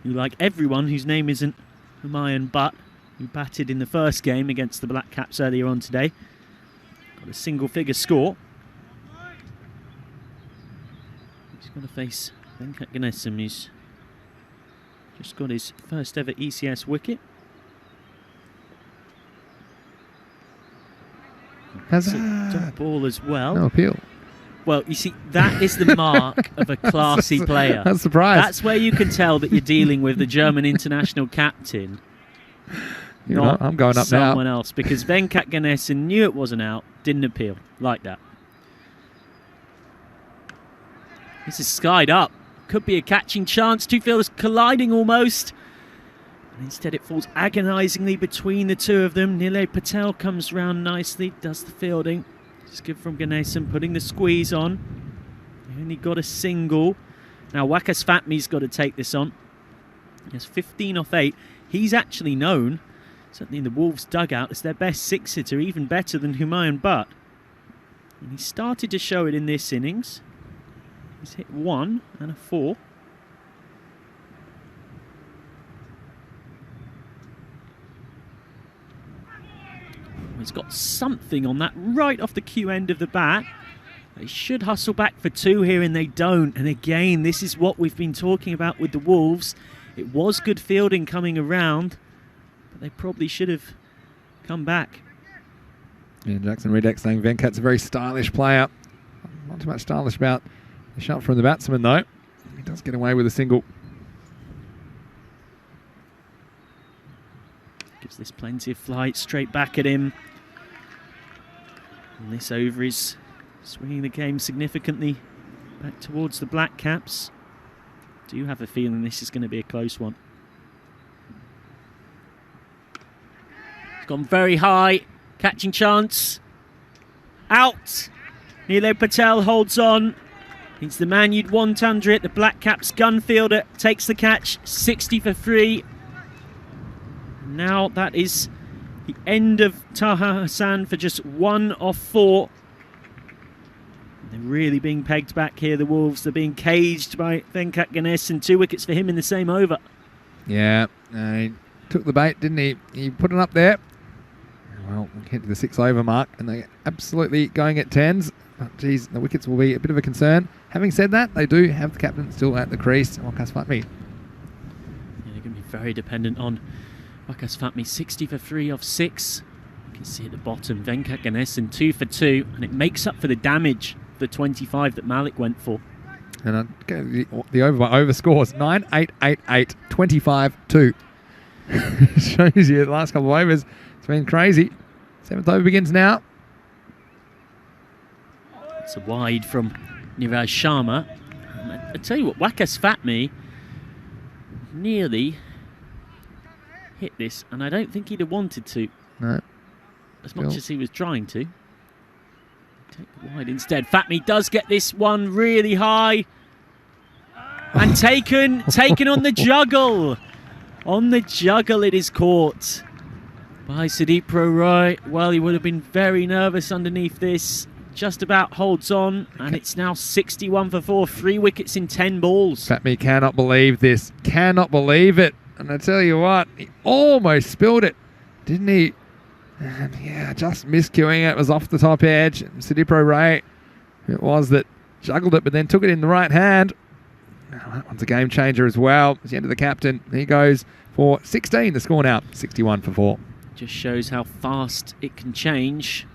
who, like everyone whose name isn't Humayun Butt, who batted in the first game against the Black Caps earlier on today. Got a single-figure score. He's going to face Venkat Ganesan, who's just got his first ever ECS wicket. Hazard. Top ball as well. No appeal. Well, you see, that is the mark of a classy player. I'm surprised. That's where you can tell that you're dealing with the German international captain. Not I'm going up now. someone else, because Venkat Ganesan knew it wasn't out, didn't appeal like that. This is skied up. Could be a catching chance. Two fielders colliding almost. And instead it falls agonisingly between the two of them. Nilay Patel comes round nicely, does the fielding. It's good from Ganesan, putting the squeeze on. He only got a single. Now Wakas Fatmi's got to take this on. He has 15 off 8. He's actually known, certainly in the Wolves dugout, as their best six-hitter, even better than Humayun Butt. And he started to show it in this innings. He's hit 1 and a 4. He's got something on that right off the cue end of the bat. They should hustle back for 2 here, and they don't. And again, this is what we've been talking about with the Wolves. It was good fielding coming around, but they probably should have come back. Yeah, Jackson Redek saying Venkat's a very stylish player. Not too much stylish about the shot from the batsman, though. He does get away with a single. Gives this plenty of flight straight back at him. And this over is swinging the game significantly back towards the Black Caps. Do you have a feeling this is going to be a close one? It's gone very high. Catching chance. Out. Nilay Patel holds on. He's the man you'd want under it. The Black Caps gun fielder takes the catch. 60 for 3. Now that is the end of Taha Hassan for just 1 off 4. They're really being pegged back here, the Wolves. They're being caged by Venkat Ganesan. 2 wickets for him in the same over. Yeah, he took the bait, didn't he? He put it up there. Well, we get to the 6 over mark, and they're absolutely going at 10s. But, geez, the wickets will be a bit of a concern. Having said that, they do have the captain still at the crease. Wakas Fatmi. Yeah, they're going to be very dependent on Wakas Fatmi. 60 for 3 off 6. You can see at the bottom, Venkat Ganesan 2 for 2, and it makes up for the damage, the 25 that Malik went for. And the over by over scores 9, 8, 8, 8, 25, 2. Shows you the last couple of overs. It's been crazy. 7th over begins now. It's a wide from Niraj Sharma. I tell you what, Wakas Fatmi nearly hit this, and I don't think he'd have wanted to. No. As much as he was trying to. Take the wide instead. Fatmi does get this one really high. And taken on the juggle. On the juggle it is caught by Sudeep Roy. Well, he would have been very nervous underneath this. Just about holds on, and it's now 61 for 4. 3 wickets in 10 balls. Fatmi cannot believe this. Cannot believe it. And I tell you what, he almost spilled it, didn't he? And yeah, just miscuing it. It was off the top edge. Sudeep Roy, it was that juggled it, but then took it in the right hand. Oh, that one's a game changer as well. It's the end of the captain. He goes for 16. The score now, 61 for 4. Just shows how fast it can change.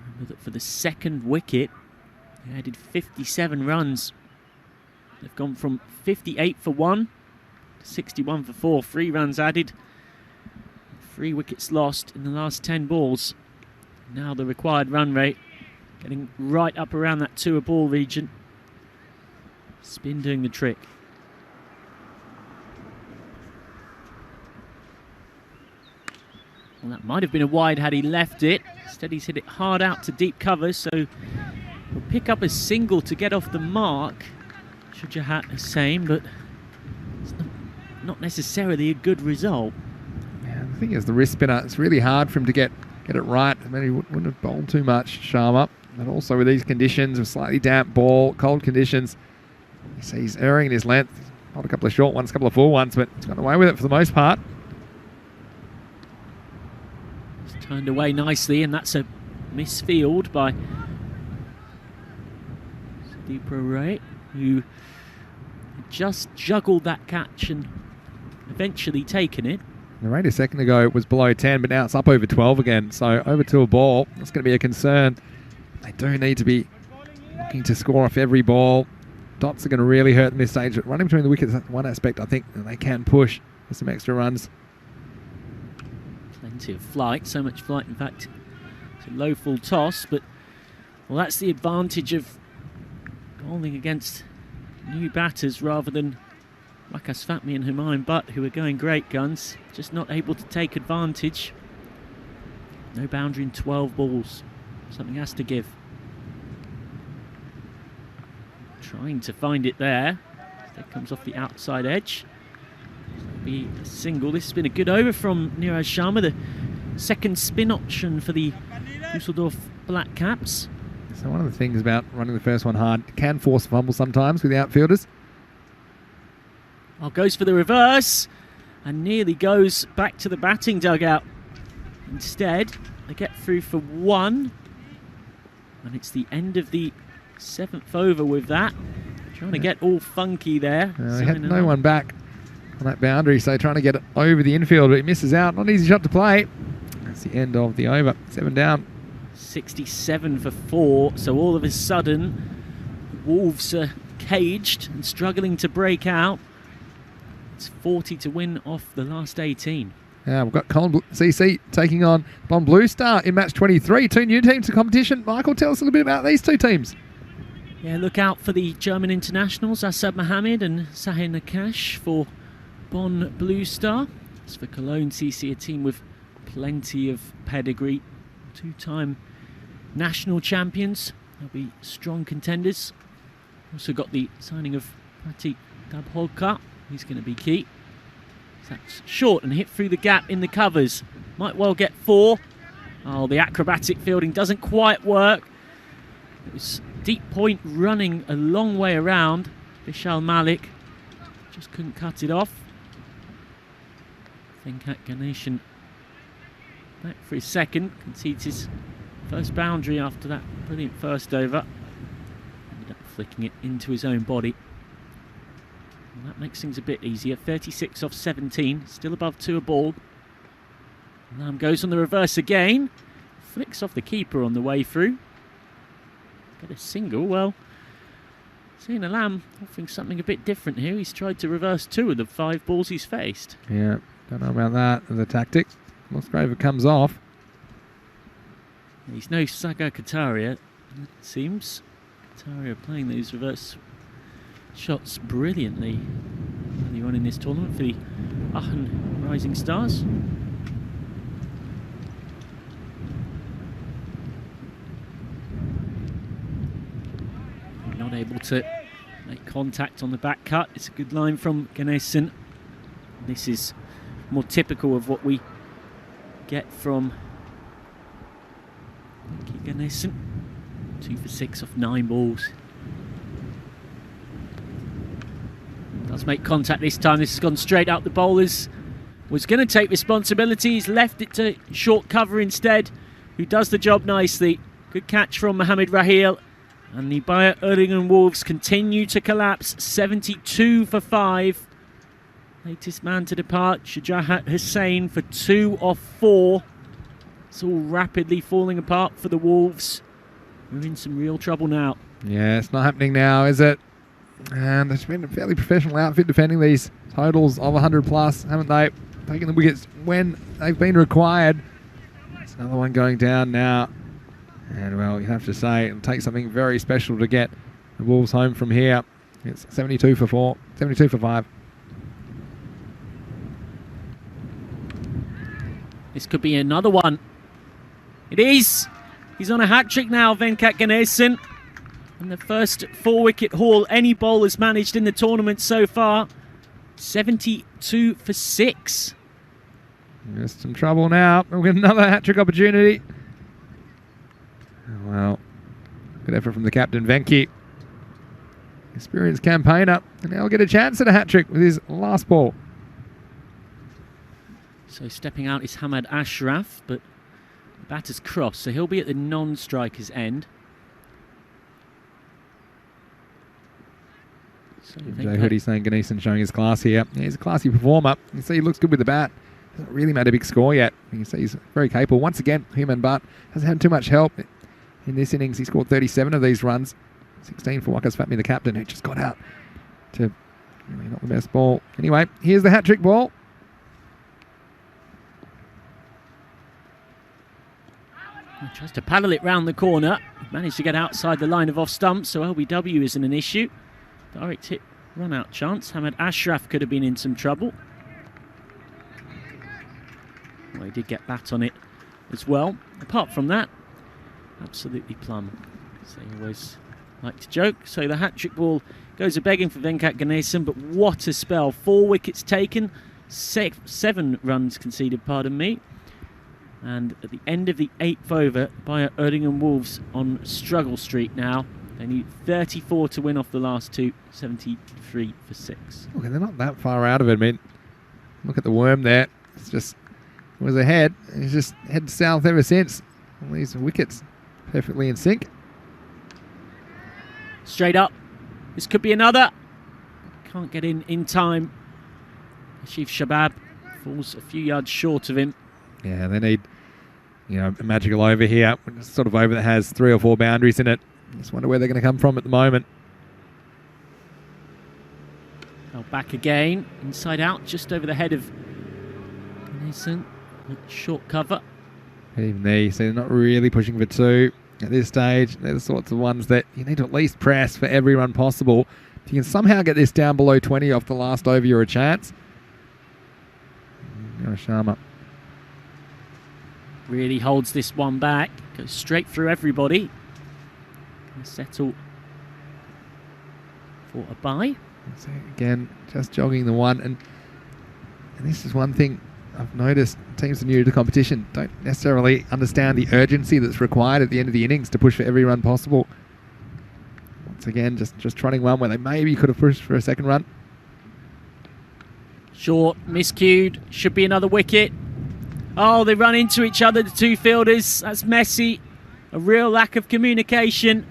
Remember that for the 2nd wicket, they added 57 runs. They've gone from 58 for 1 to 61 for 4. 3 runs added. 3 wickets lost in the last 10 balls. Now the required run rate getting right up around that 2-a-ball region. Spin doing the trick. Well, that might have been a wide had he left it. Instead he's hit it hard out to deep cover, so he'll pick up a single to get off the mark. Shujahat the same, but it's not necessarily a good result. Yeah, the thing is, the wrist spinner, it's really hard for him to get it right. I mean, he wouldn't have bowled too much, Sharma. And also with these conditions of slightly damp ball, cold conditions, you see he's erring in his length. Not a couple of short ones, a couple of full ones, but he's got away with it for the most part. It's turned away nicely, and that's a misfield by Sudeep Roy, who just juggled that catch and eventually taken it. The rate a second ago was below 10, but now it's up over 12 again. So over to a ball. That's going to be a concern They do need to be looking to score off every ball. Dots are going to really hurt in this stage. But running between the wickets, one aspect I think that they can push for some extra runs. Plenty of flight, so much flight, in fact, it's a low full toss, but well, that's the advantage of bowling against new batters rather than Rakas Fatmi and Humayun Butt, who are going great guns, just not able to take advantage. No boundary in 12 balls. Something has to give. Trying to find it there. That comes off the outside edge. That'll be a single. This has been a good over from Niraj Sharma, the second spin option for the Dusseldorf Black Caps. So one of the things about running the first one hard, can force a fumble sometimes with the outfielders. Oh, goes for the reverse and nearly goes back to the batting dugout. Instead, they get through for one. And it's the end of the 7th over with that. Trying to get all funky there. He had no one back on that boundary, so trying to get it over the infield, but he misses out. Not an easy shot to play. That's the end of the over. 7 down. 67 for 4. So all of a sudden, Wolves are caged and struggling to break out. It's 40 to win off the last 18. Yeah, we've got Colin CC taking on Bon Blue Star in match 23. 2 new teams to competition. Michael, tell us a little bit about these 2 teams. Yeah, look out for the German internationals, Asad Mohammed and Sahir Nakash for Bon Blue Star. As for Cologne CC, a team with plenty of pedigree. 2-time national champions. They'll be strong contenders. Also got the signing of Pratik Dabholkar. He's going to be key. That's short and hit through the gap in the covers. Might well get 4. Oh, the acrobatic fielding doesn't quite work. It was deep point running a long way around. Vishal Malik just couldn't cut it off. Venkat Ganeshan back for his second. Concedes his first boundary after that brilliant first over. Ended up flicking it into his own body. And that makes things a bit easier. 36 off 17, still above 2 a ball. Lam goes on the reverse again. Flicks off the keeper on the way through. Get a single. Well, seeing Lam offering something a bit different here. He's tried to reverse 2 of the 5 balls he's faced. Yeah, don't know about that as a tactic. Musgrave comes off. He's no Sagar Kataria, it seems. Kataria playing those reverse shots brilliantly early on in this tournament for the Aachen Rising Stars. Not able to make contact on the back cut. It's a good line from Ganesan. This is more typical of what we get from Ganesan. 2 for 6 off 9 balls. Does make contact this time. This has gone straight out the bowlers. Was going to take responsibility. He's left it to short cover instead, who does the job nicely. Good catch from Mohammed Rahil. And the Bayer Erdingen Wolves continue to collapse. 72 for 5. Latest man to depart, Shujahat Hussain for 2 off 4. It's all rapidly falling apart for the Wolves. We're in some real trouble now. Yeah, it's not happening now, is it? And it's been a fairly professional outfit defending these totals of 100 plus, haven't they? Taking the wickets when they've been required. It's another one going down now. And well, you have to say it'll take something very special to get the Wolves home from here. It's 72 for 4, 72 for 5. This could be another one. It is. He's on a hat-trick now, Venkat Ganesan. And the first 4-wicket haul any bowler's managed in the tournament so far. 72 for 6. There's some trouble now. We'll get another hat-trick opportunity. Well, good effort from the captain, Venki. Experienced campaigner. And now he'll get a chance at a hat-trick with his last ball. So stepping out is Hamad Ashraf, but the batter's crossed, so he'll be at the non-striker's end. So Jay Hoodie saying Ganesan showing his class here. Yeah, he's a classy performer. You can see he looks good with the bat. Hasn't really made a big score yet. You can see he's very capable. Once again, Humayun Butt hasn't had too much help. in this innings. He scored 37 of these runs. 16 for Wakas Fatmi, the captain, who just got out to really not the best ball. Anyway, here's the hat-trick ball. He tries to paddle it round the corner. Managed to get outside the line of off stump, so LBW isn't an issue. Direct hit run-out chance. Hamad Ashraf could have been in some trouble. Well, he did get that on it as well. Apart from that, absolutely plumb, as they always like to joke. So the hat-trick ball goes a-begging for Venkat Ganesan, but what a spell. 4 wickets taken, 7 runs conceded, pardon me. And at the end of the 8th over, by Erdingham Wolves on struggle streak now. They need 34 to win off the last 2, 73 for 6. Okay, they're not that far out of it. I mean, look at the worm there. It's just, it was ahead. It's just headed south ever since. All these wickets perfectly in sync. Straight up. This could be another. Can't get in time. Chief Shabab falls a few yards short of him. Yeah, they need, a magical over here. Sort of over that has 3 or 4 boundaries in it. Just wonder where they're going to come from at the moment. Now back again, inside out, just over the head of Mason. Short cover. Even there, you see they're not really pushing for 2 at this stage. They're the sorts of ones that you need to at least press for every run possible. If you can somehow get this down below 20 off the last over, you're a chance. Sharma really holds this one back. Goes straight through everybody. Settle for a bye. So again, just jogging the one. And this is one thing I've noticed. Teams are new to the competition don't necessarily understand the urgency that's required at the end of the innings to push for every run possible. Once again, just trotting one where they maybe could have pushed for a second run. Short, miscued. Should be another wicket. Oh, they run into each other, the 2 fielders. That's messy. A real lack of communication.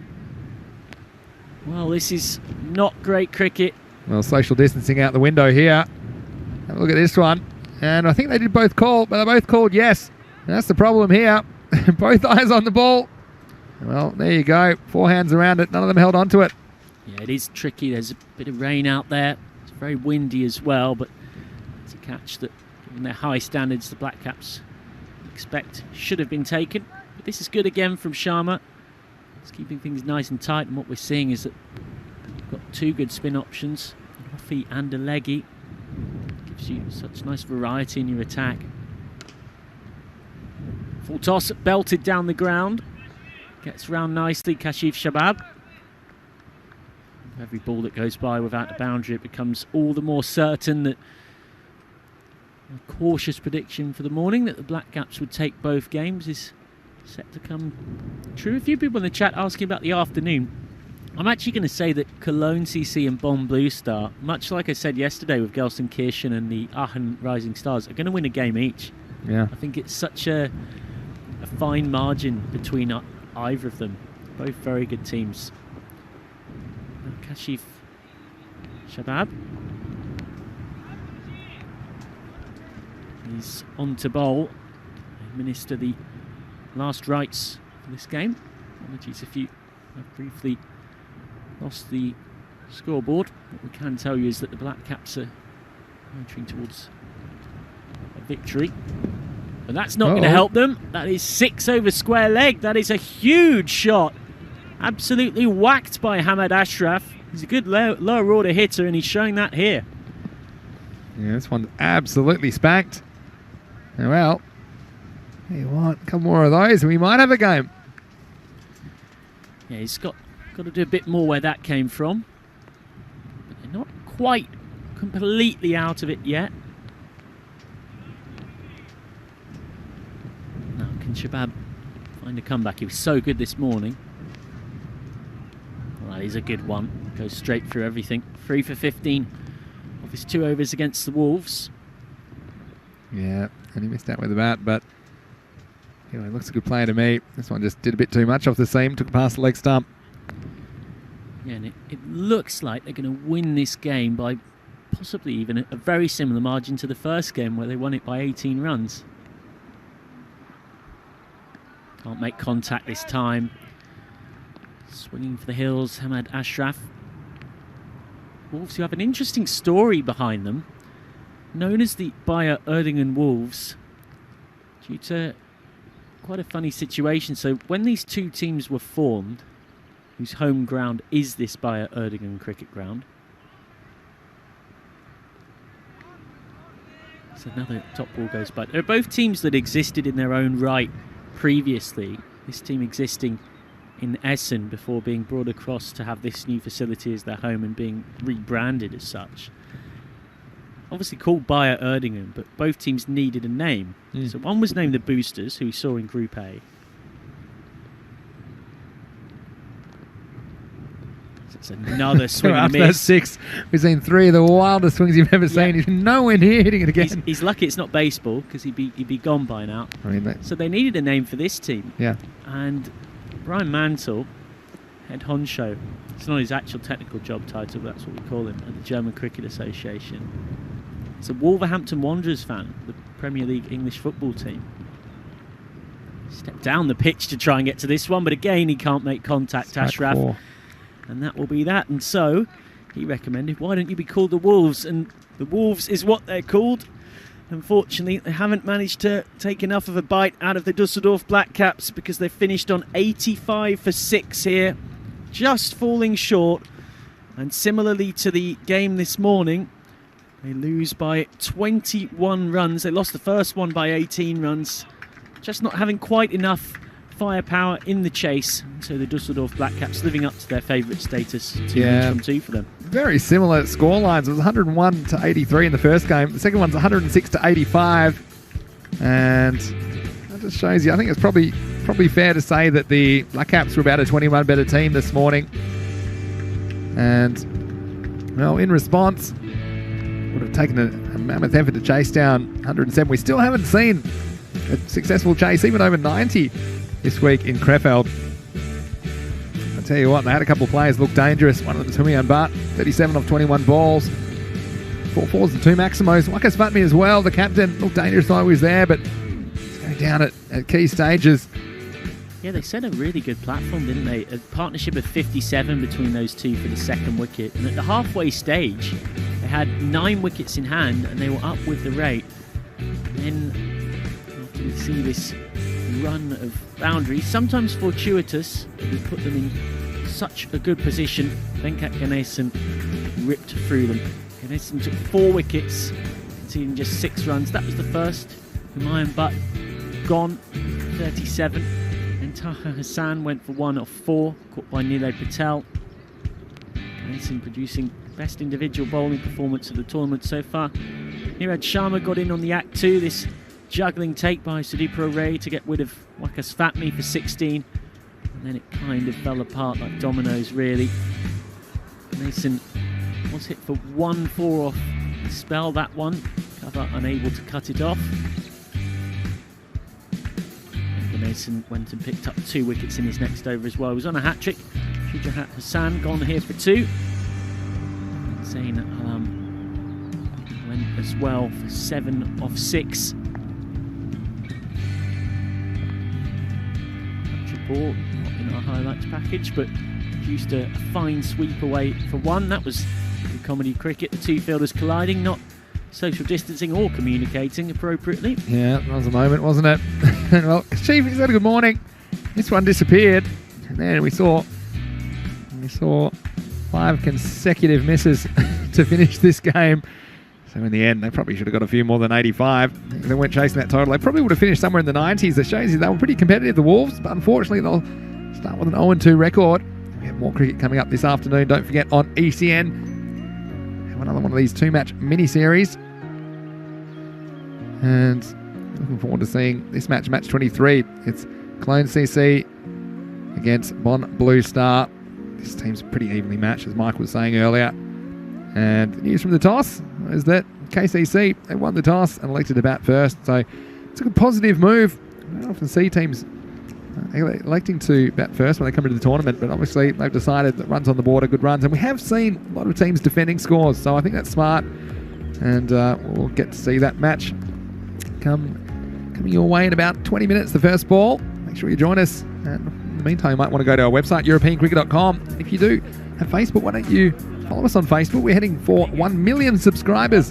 Well, this is not great cricket. Well, social distancing out the window here. Have a look at this one. And I think they did both call, but they both called yes. And that's the problem here. Both eyes on the ball. Well, there you go. 4 hands around it. None of them held onto it. Yeah, it is tricky. There's a bit of rain out there. It's very windy as well, but it's a catch that, given their high standards, the Black Caps expect should have been taken. But this is good again from Sharma. It's keeping things nice and tight, and what we're seeing is that we've got 2 good spin options, an offie and a leggy. Gives you such nice variety in your attack. Full toss belted down the ground. Gets round nicely, Kashif Shabab. Every ball that goes by without a boundary, it becomes all the more certain that a cautious prediction for the morning that the Black Caps would take both games is set to come true. A few people in the chat asking about the afternoon. I'm actually going to say that Cologne CC and Bonn Blue Star, much like I said yesterday with Gelsenkirchen and the Aachen Rising Stars, are going to win a game each. Yeah. I think it's such a fine margin between either of them. Both very good teams. Kashif Shabab. He's on to bowl. Administer the last rites for this game. Apologies if you have briefly lost the scoreboard. What we can tell you is that the Black Caps are motoring towards a victory. But that's not going to help them. That is 6 over square leg. That is a huge shot. Absolutely whacked by Hamad Ashraf. He's a good lower order hitter, and he's showing that here. Yeah, this one's absolutely spanked. Well, you want a couple more of those, and we might have a game. Yeah, he's got to do a bit more where that came from. But they're not quite completely out of it yet. Now, can Shabab find a comeback? He was so good this morning. Well, that is a good one. Goes straight through everything. 3 for 15 of his 2 overs against the Wolves. Yeah, and he missed out with the bat, but he looks a good player to me. This one just did a bit too much off the seam, took past the leg stump. Yeah, and it looks like they're going to win this game by possibly even a very similar margin to the first game where they won it by 18 runs. Can't make contact this time. Swinging for the hills, Hamad Ashraf. Wolves, who have an interesting story behind them, known as the Bayer Erdingen Wolves, due to quite a funny situation. So when these two teams were formed, whose home ground is this Bayer Erdingen cricket ground, so another top ball goes by. They're both teams that existed in their own right previously. This team existing in Essen before being brought across to have this new facility as their home and being rebranded as such. Obviously called Bayer Erdingen, but both teams needed a name. So one was named the Boosters, who we saw in Group A. So it's another swing and a miss. 6, we've seen 3 of the wildest swings you've ever seen. He's nowhere near hitting it again. He's lucky it's not baseball, because he'd be gone by now. I mean, so they needed a name for this team. Yeah. And Brian Mantle, head honcho, it's not his actual technical job title, but that's what we call him at the German Cricket Association. He's a Wolverhampton Wanderers fan, the Premier League English football team. Stepped down the pitch to try and get to this one, but again he can't make contact, Ashraf. And that will be that. And so he recommended, why don't you be called the Wolves? And the Wolves is what they're called. Unfortunately, they haven't managed to take enough of a bite out of the Dusseldorf Black Caps, because they finished on 85 for 6 here, just falling short. And similarly to the game this morning, they lose by 21 runs. They lost the first one by 18 runs, just not having quite enough firepower in the chase. So the Dusseldorf Black Caps living up to their favourite status, 2 wins from 2 for them. Very similar score lines. It was 101 to 83 in the first game. The second one's 106 to 85. And that just shows you, I think it's probably fair to say that the Black Caps were about a 21 better team this morning. And, well, in response, would have taken a mammoth effort to chase down 107. We still haven't seen a successful chase, even over 90 this week in Krefeld. I tell you what, they had a couple of players look dangerous. One of them is Humian Bhatt, 37 off 21 balls. 4 fours and 2 Maximos. Wakas Fatmi as well, the captain, looked dangerous while he was there, but he's going down at key stages. Yeah, they set a really good platform, didn't they? A partnership of 57 between those two for the second wicket. And at the halfway stage, they had 9 wickets in hand and they were up with the rate. And then, after we see this run of boundaries, sometimes fortuitous, we put them in such a good position. Venkat Ganesan ripped through them. Ganesan took 4 wickets, conceding just 6 runs. That was the first. Humayun Bhatt gone, 37. And Taha Hassan went for 1 off 4, caught by Nilay Patel. Ganesan producing best individual bowling performance of the tournament so far. Niraj Sharma got in on the act too. This juggling take by Sudipro Ray to get rid of Wakas Fatmi for 16. And then it kind of fell apart like dominoes, really. Ganesan was hit for 1-4 off the spell, that one. Cover unable to cut it off. And Ganesan went and picked up 2 wickets in his next over as well. He was on a hat-trick. Shujahat Hassan gone here for 2. Zain Alam went as well for 7 off 6. Ball, not in our highlights package, but produced a fine sweep away for 1. That was good comedy cricket. The 2 fielders colliding, not social distancing or communicating appropriately. Yeah, that was a moment, wasn't it? Well, Chief, he said good morning. This one disappeared, and then we saw 5 consecutive misses to finish this game. So in the end, they probably should have got a few more than 85. If they weren't chasing that total, they probably would have finished somewhere in the 90s. That shows you they were pretty competitive, the Wolves, but unfortunately they'll start with an 0-2 record. We have more cricket coming up this afternoon. Don't forget on ECN. Have another one of these 2-match mini-series. And looking forward to seeing this match, match 23. It's Clone CC against Bon Blue Star. This team's pretty evenly matched, as Mike was saying earlier. And the news from the toss is that KCC, they won the toss and elected to bat first. So it's a good positive move. I don't often see teams electing to bat first when they come into the tournament, but obviously they've decided that runs on the board are good runs. And we have seen a lot of teams defending scores, so I think that's smart. And we'll get to see that match coming your way in about 20 minutes, the first ball. Make sure you join us. And in the meantime, you might want to go to our website, europeancricket.com. And if you do have Facebook, why don't you follow us on Facebook? We're heading for 1 million subscribers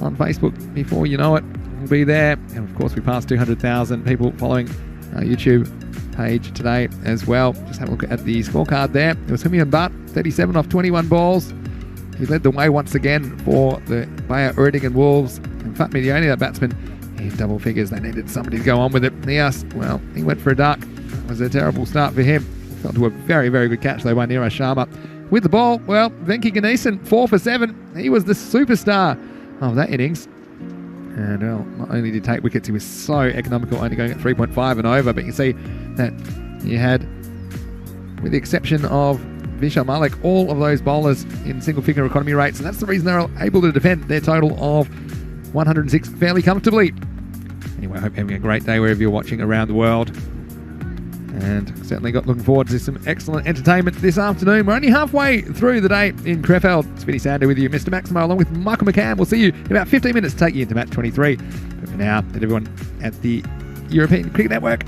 on Facebook. Before you know it, we'll be there. And of course, we passed 200,000 people following our YouTube page today as well. Just have a look at the scorecard there. It was Himian Butt, 37 off 21 balls. He led the way once again for the Bayer Erdingen Wolves. And Fat Midioni, that batsman, he had double figures. They needed somebody to go on with it. Nias, well, he went for a duck. It was a terrible start for him. Fell to a very, very good catch though by Niraj Sharma. With the ball, well, Venki Ganesan, 4 for 7. He was the superstar of that innings. And well, not only did he take wickets, he was so economical, only going at 3.5 and over. But you see that you had, with the exception of Vishal Malik, all of those bowlers in single-figure economy rates, and that's the reason they're able to defend their total of 106 fairly comfortably. Anyway, I hope you're having a great day wherever you're watching around the world. And certainly looking forward to some excellent entertainment this afternoon. We're only halfway through the day in KREFELD. It's Vinny Sander with you, Mr. Maximo, along with Michael McCann. We'll see you in about 15 minutes to take you into match 23. But for now, and everyone at the European Cricket Network,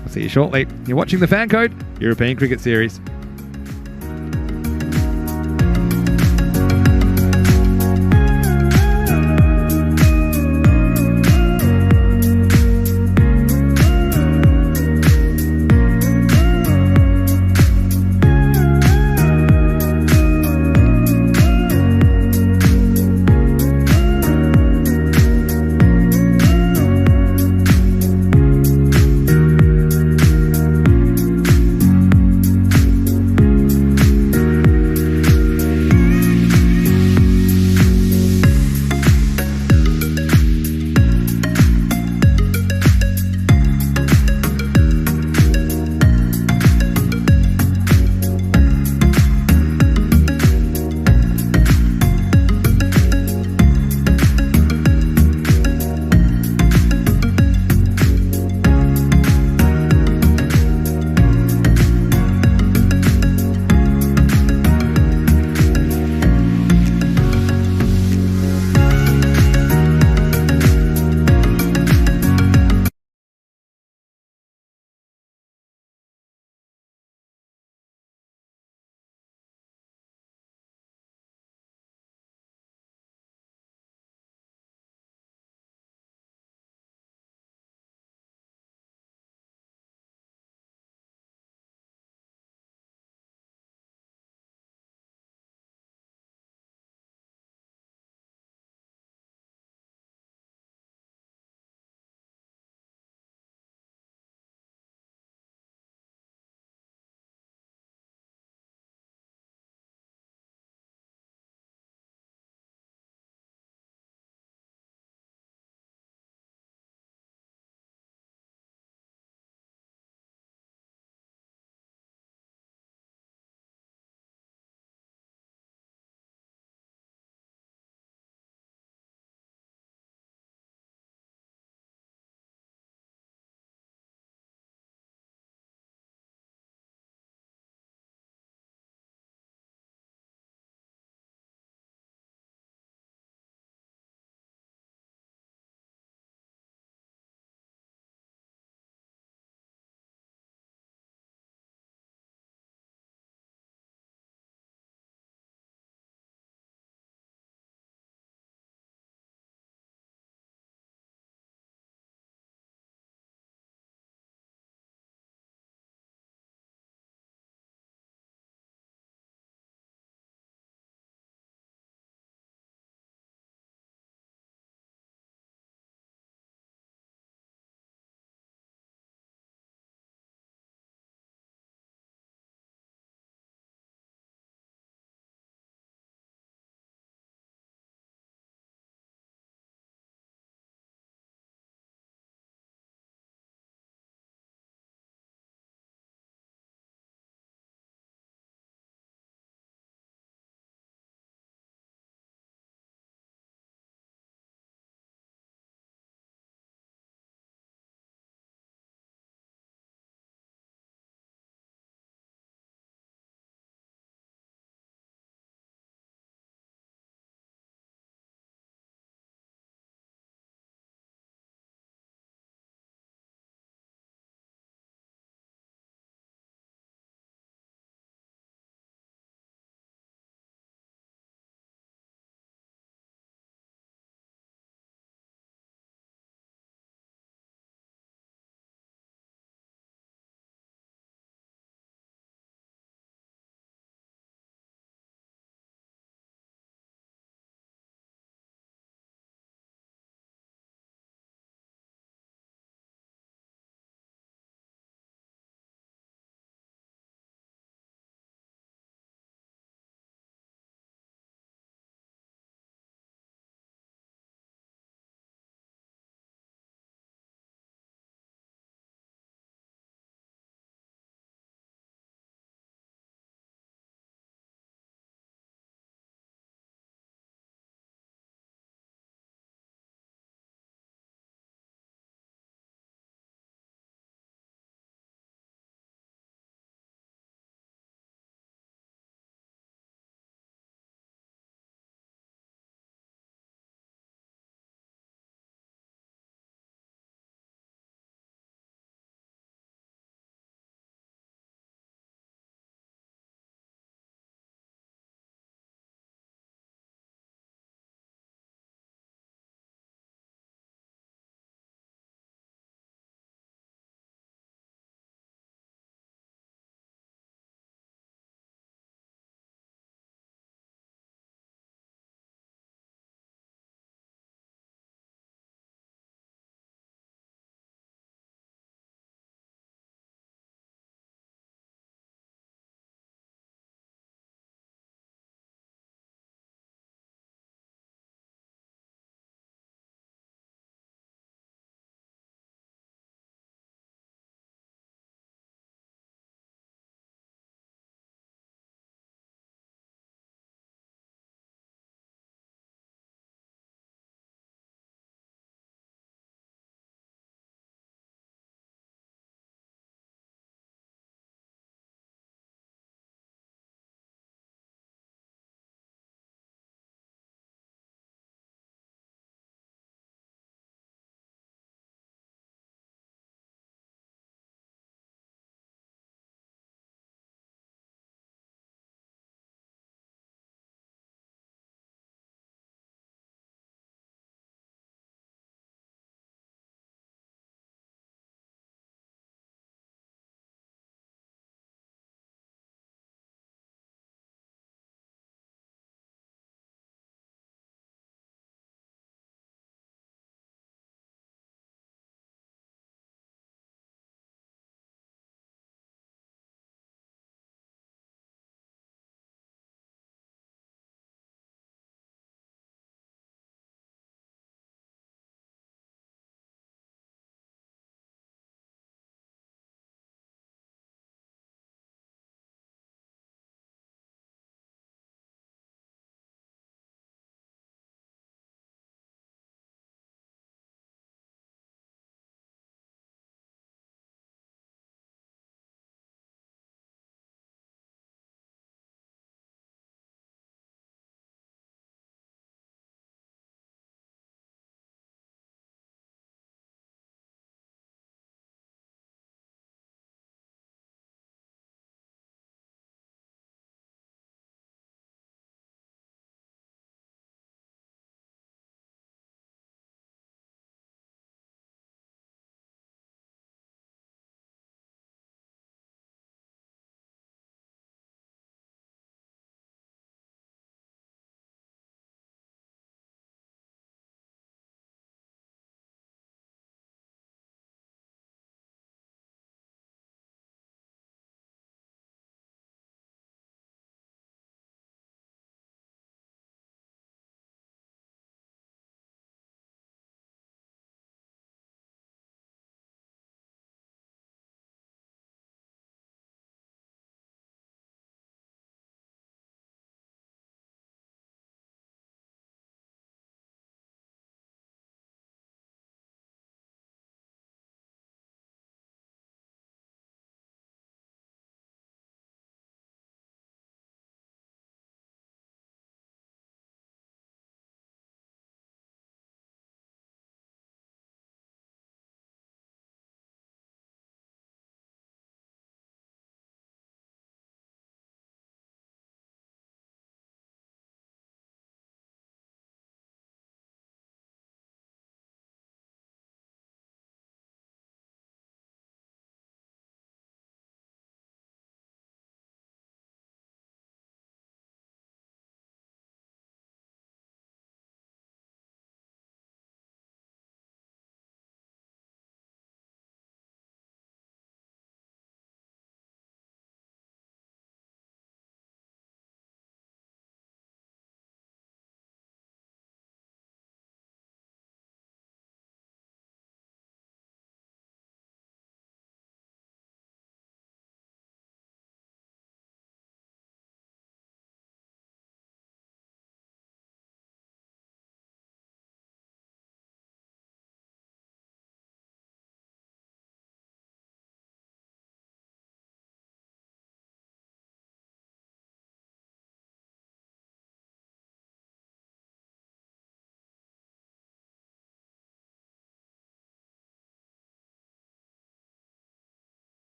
we'll see you shortly. You're watching the Fan Code European Cricket Series.